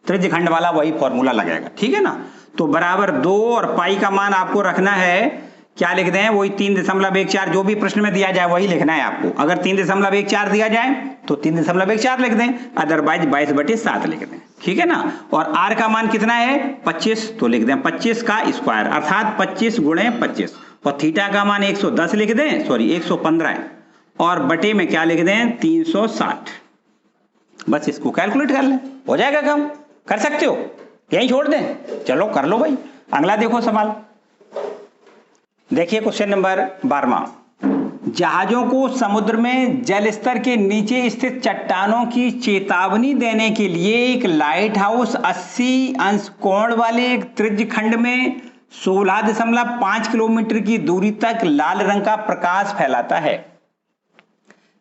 त्रिज्यखंड वाला वही फॉर्मूला लगेगा। ठीक है ना? तो बराबर 2 और पाई का मान आपको रखना है, क्या लिख दें? वही 3.14, जो भी प्रश्न में दिया जाए वही लिखना है आपको। अगर 3.14 दिया जाए तो 3.14 लिख दें, अदरवाइज 22/7 लिख दें। ठीक है ना? और आर का मान कितना है? 25, तो लिख दें 25 का स्क्वायर अर्थात 25 गुणे 25। और थीटा का मान 110 लिख दें, सॉरी 115 है, और बटे में क्या लिख दें? 360। बस इसको कैलकुलेट कर लें, हो जाएगा काम। कर सकते हो, यहीं छोड़ दें? चलो कर लो भाई। अगला देखो सवाल, देखिए क्वेश्चन नंबर 12वां। जहाजों को समुद्र में जल स्तर के नीचे स्थित चट्टानों की चेतावनी देने के लिए एक लाइट हाउस 80 अंश कोण वाले एक त्रिज्यखंड में 16.5 किलोमीटर की दूरी तक लाल रंग का प्रकाश फैलाता है।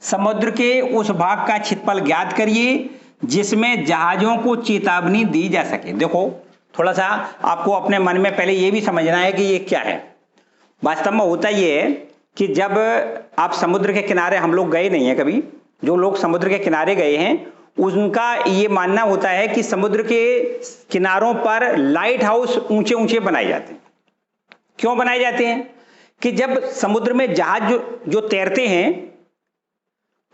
समुद्र के उस भाग का क्षेत्रफल ज्ञात करिए जिसमें जहाजों को चेतावनी दी जा सके। देखो थोड़ा सा आपको अपने मन में पहले ये भी समझना है कि ये क्या है। वास्तव में होता ये है कि जब आप समुद्र के किनारे, हम लोग गए नहीं है कभी, जो लोग समुद्र के किनारे गए हैं उनका ये मानना होता है कि समुद्र के किनारों पर लाइट हाउस ऊंचे ऊंचे बनाए जाते हैं। क्यों बनाए जाते हैं? कि जब समुद्र में जहाज जो तैरते हैं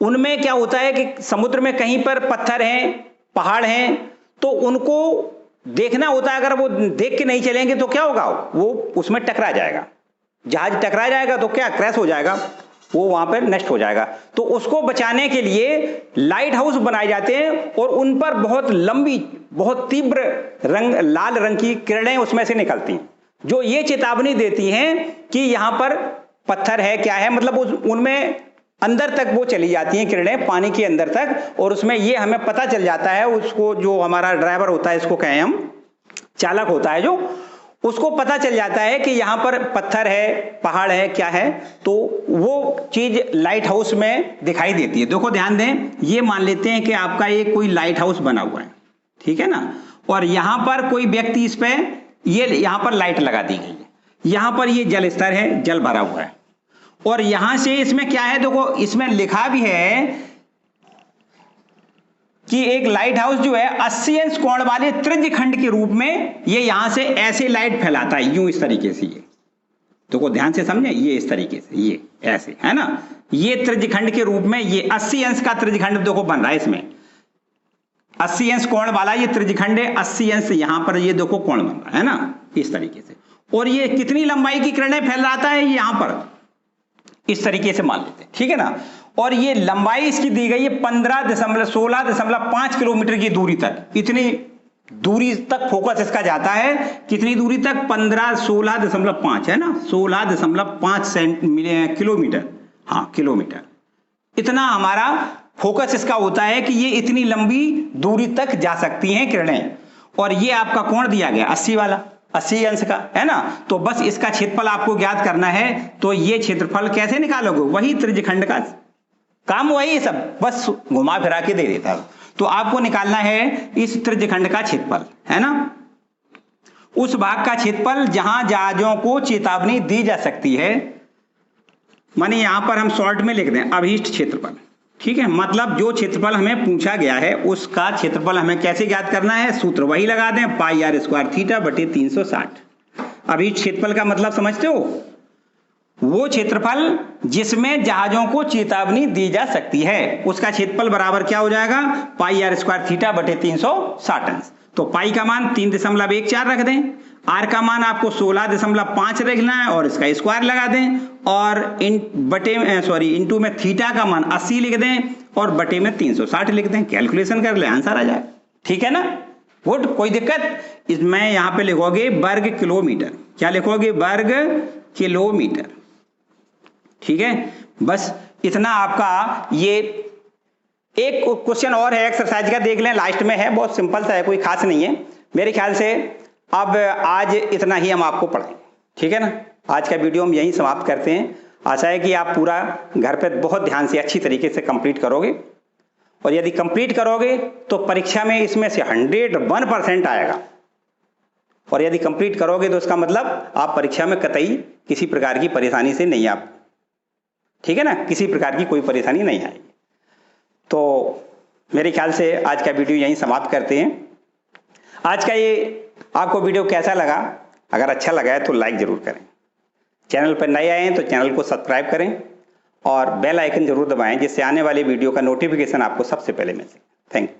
उनमें क्या होता है कि समुद्र में कहीं पर पत्थर हैं, पहाड़ हैं, तो उनको देखना होता है। अगर वो देख के नहीं चलेंगे तो क्या होगा? वो उसमें टकरा जाएगा, जहाज टकरा जाएगा तो क्या क्रैश हो जाएगा, वो वहां पर नष्ट हो जाएगा। तो उसको बचाने के लिए लाइट हाउस बनाए जाते हैं और उन पर बहुत लंबी, बहुत तीव्र लाल रंग की किरणें उसमें से निकलती हैं, जो ये चेतावनी देती हैं कि यहां पर पत्थर है, क्या है, मतलब उनमें अंदर तक वो चली जाती हैं किरणें, पानी के अंदर तक, और उसमें ये हमें पता चल जाता है, उसको जो हमारा ड्राइवर होता है, इसको कहें हम, चालक होता है जो, उसको पता चल जाता है कि यहां पर पत्थर है, पहाड़ है, क्या है, तो वो चीज लाइट हाउस में दिखाई देती है। देखो ध्यान दें, ये मान लेते हैं कि आपका एक कोई लाइट हाउस बना हुआ है, ठीक है ना, और यहां पर कोई व्यक्ति इस पे ये यहां पर लाइट लगा दी गई है, यहां पर ये जल स्तर है, जल भरा हुआ है, और यहां से इसमें क्या है, देखो इसमें लिखा भी है कि एक लाइट हाउस जो है 80 अंश कोण वाले त्रिज्यखंड के रूप में ये यहां से ऐसे लाइट फैलाता है, यूं इस तरीके से। ये देखो ध्यान से समझे, ये इस तरीके से, ये ऐसे है ना, ये त्रिज्यखंड के रूप में ये 80 अंश का त्रिज्यखंड देखो बन रहा है, इसमें 80 अंश कोण वाला ये त्रिज्यखंड है, 80 अंश यहां पर ये देखो कोण बन रहा है ना, इस तरीके से। और ये कितनी लंबाई की किरणें फैलाता है, यहां पर इस तरीके से मान लेते हैं, ठीक है ना। और ये लंबाई इसकी दी गई है 16.5 किलोमीटर की दूरी तक, इतनी दूरी तक फोकस इसका जाता है। कितनी दूरी तक? 16.5 है ना, 16.5 किलोमीटर, हाँ किलोमीटर, इतना हमारा फोकस इसका होता है कि ये इतनी लंबी दूरी तक जा सकती हैं किरणें। और ये आपका कोण दिया गया 80 वाला, 80 अंश का, है ना। तो बस इसका क्षेत्रफल आपको ज्ञात करना है, तो ये क्षेत्रफल कैसे निकालोगे? वही त्रिज्यखंड का काम, वही सब, बस घुमा फिरा के दे देता है। तो आपको निकालना है इस त्रिज्यखंड का क्षेत्रफल, है ना, उस भाग का क्षेत्रफल जहां जहाजों को चेतावनी दी जा सकती है, माने यहां पर हम शॉर्ट में लिख दें अभीष्ट क्षेत्रफल, ठीक है, मतलब जो क्षेत्रफल हमें पूछा गया है उसका क्षेत्रफल हमें कैसे ज्ञात करना है, सूत्र वही लगा दें, पाई आर स्क्वायर थीटा बटे 360। अभी क्षेत्रफल का मतलब समझते हो? वो क्षेत्रफल जिसमें जहाजों को चेतावनी दी जा सकती है, उसका क्षेत्रफल बराबर क्या हो जाएगा? पाई आर स्क्वायर थीटा बटे 360 अंश। तो पाई का मान 3.14 रख दें, आर का मान आपको 16.5 रखना है और इसका स्क्वायर लगा दें, और इनटू में थीटा का मान 80 लिख दें और बटे में 360 लिख दें, कैलकुलेशन कर ले, आंसर आ जाए। ठीक है ना, गुड, कोई दिक्कत? इसमें यहां पे लिखोगे वर्ग किलोमीटर, क्या लिखोगे? वर्ग किलोमीटर। ठीक है, बस इतना आपका ये एक क्वेश्चन और है एक्सरसाइज का, देख लें, लास्ट में है, बहुत सिंपल सा है, कोई खास नहीं है मेरे ख्याल से। अब आज इतना ही हम आपको पढ़ाएंगे, ठीक है ना। आज का वीडियो हम यहीं समाप्त करते हैं। आशा है कि आप पूरा घर पे बहुत ध्यान से अच्छी तरीके से कंप्लीट करोगे, और यदि कंप्लीट करोगे तो परीक्षा में इसमें से 101% आएगा, और यदि कंप्लीट करोगे तो इसका मतलब आप परीक्षा में कतई किसी प्रकार की परेशानी से नहीं आप, ठीक है ना, किसी प्रकार की कोई परेशानी नहीं आएगी। तो मेरे ख्याल से आज का वीडियो यहीं समाप्त करते हैं। आज का ये आपको वीडियो कैसा लगा? अगर अच्छा लगा है तो लाइक जरूर करें, चैनल पर नए आए हैं तो चैनल को सब्सक्राइब करें और बेल आइकन जरूर दबाएं, जिससे आने वाले वीडियो का नोटिफिकेशन आपको सबसे पहले मिल सके। Thank you.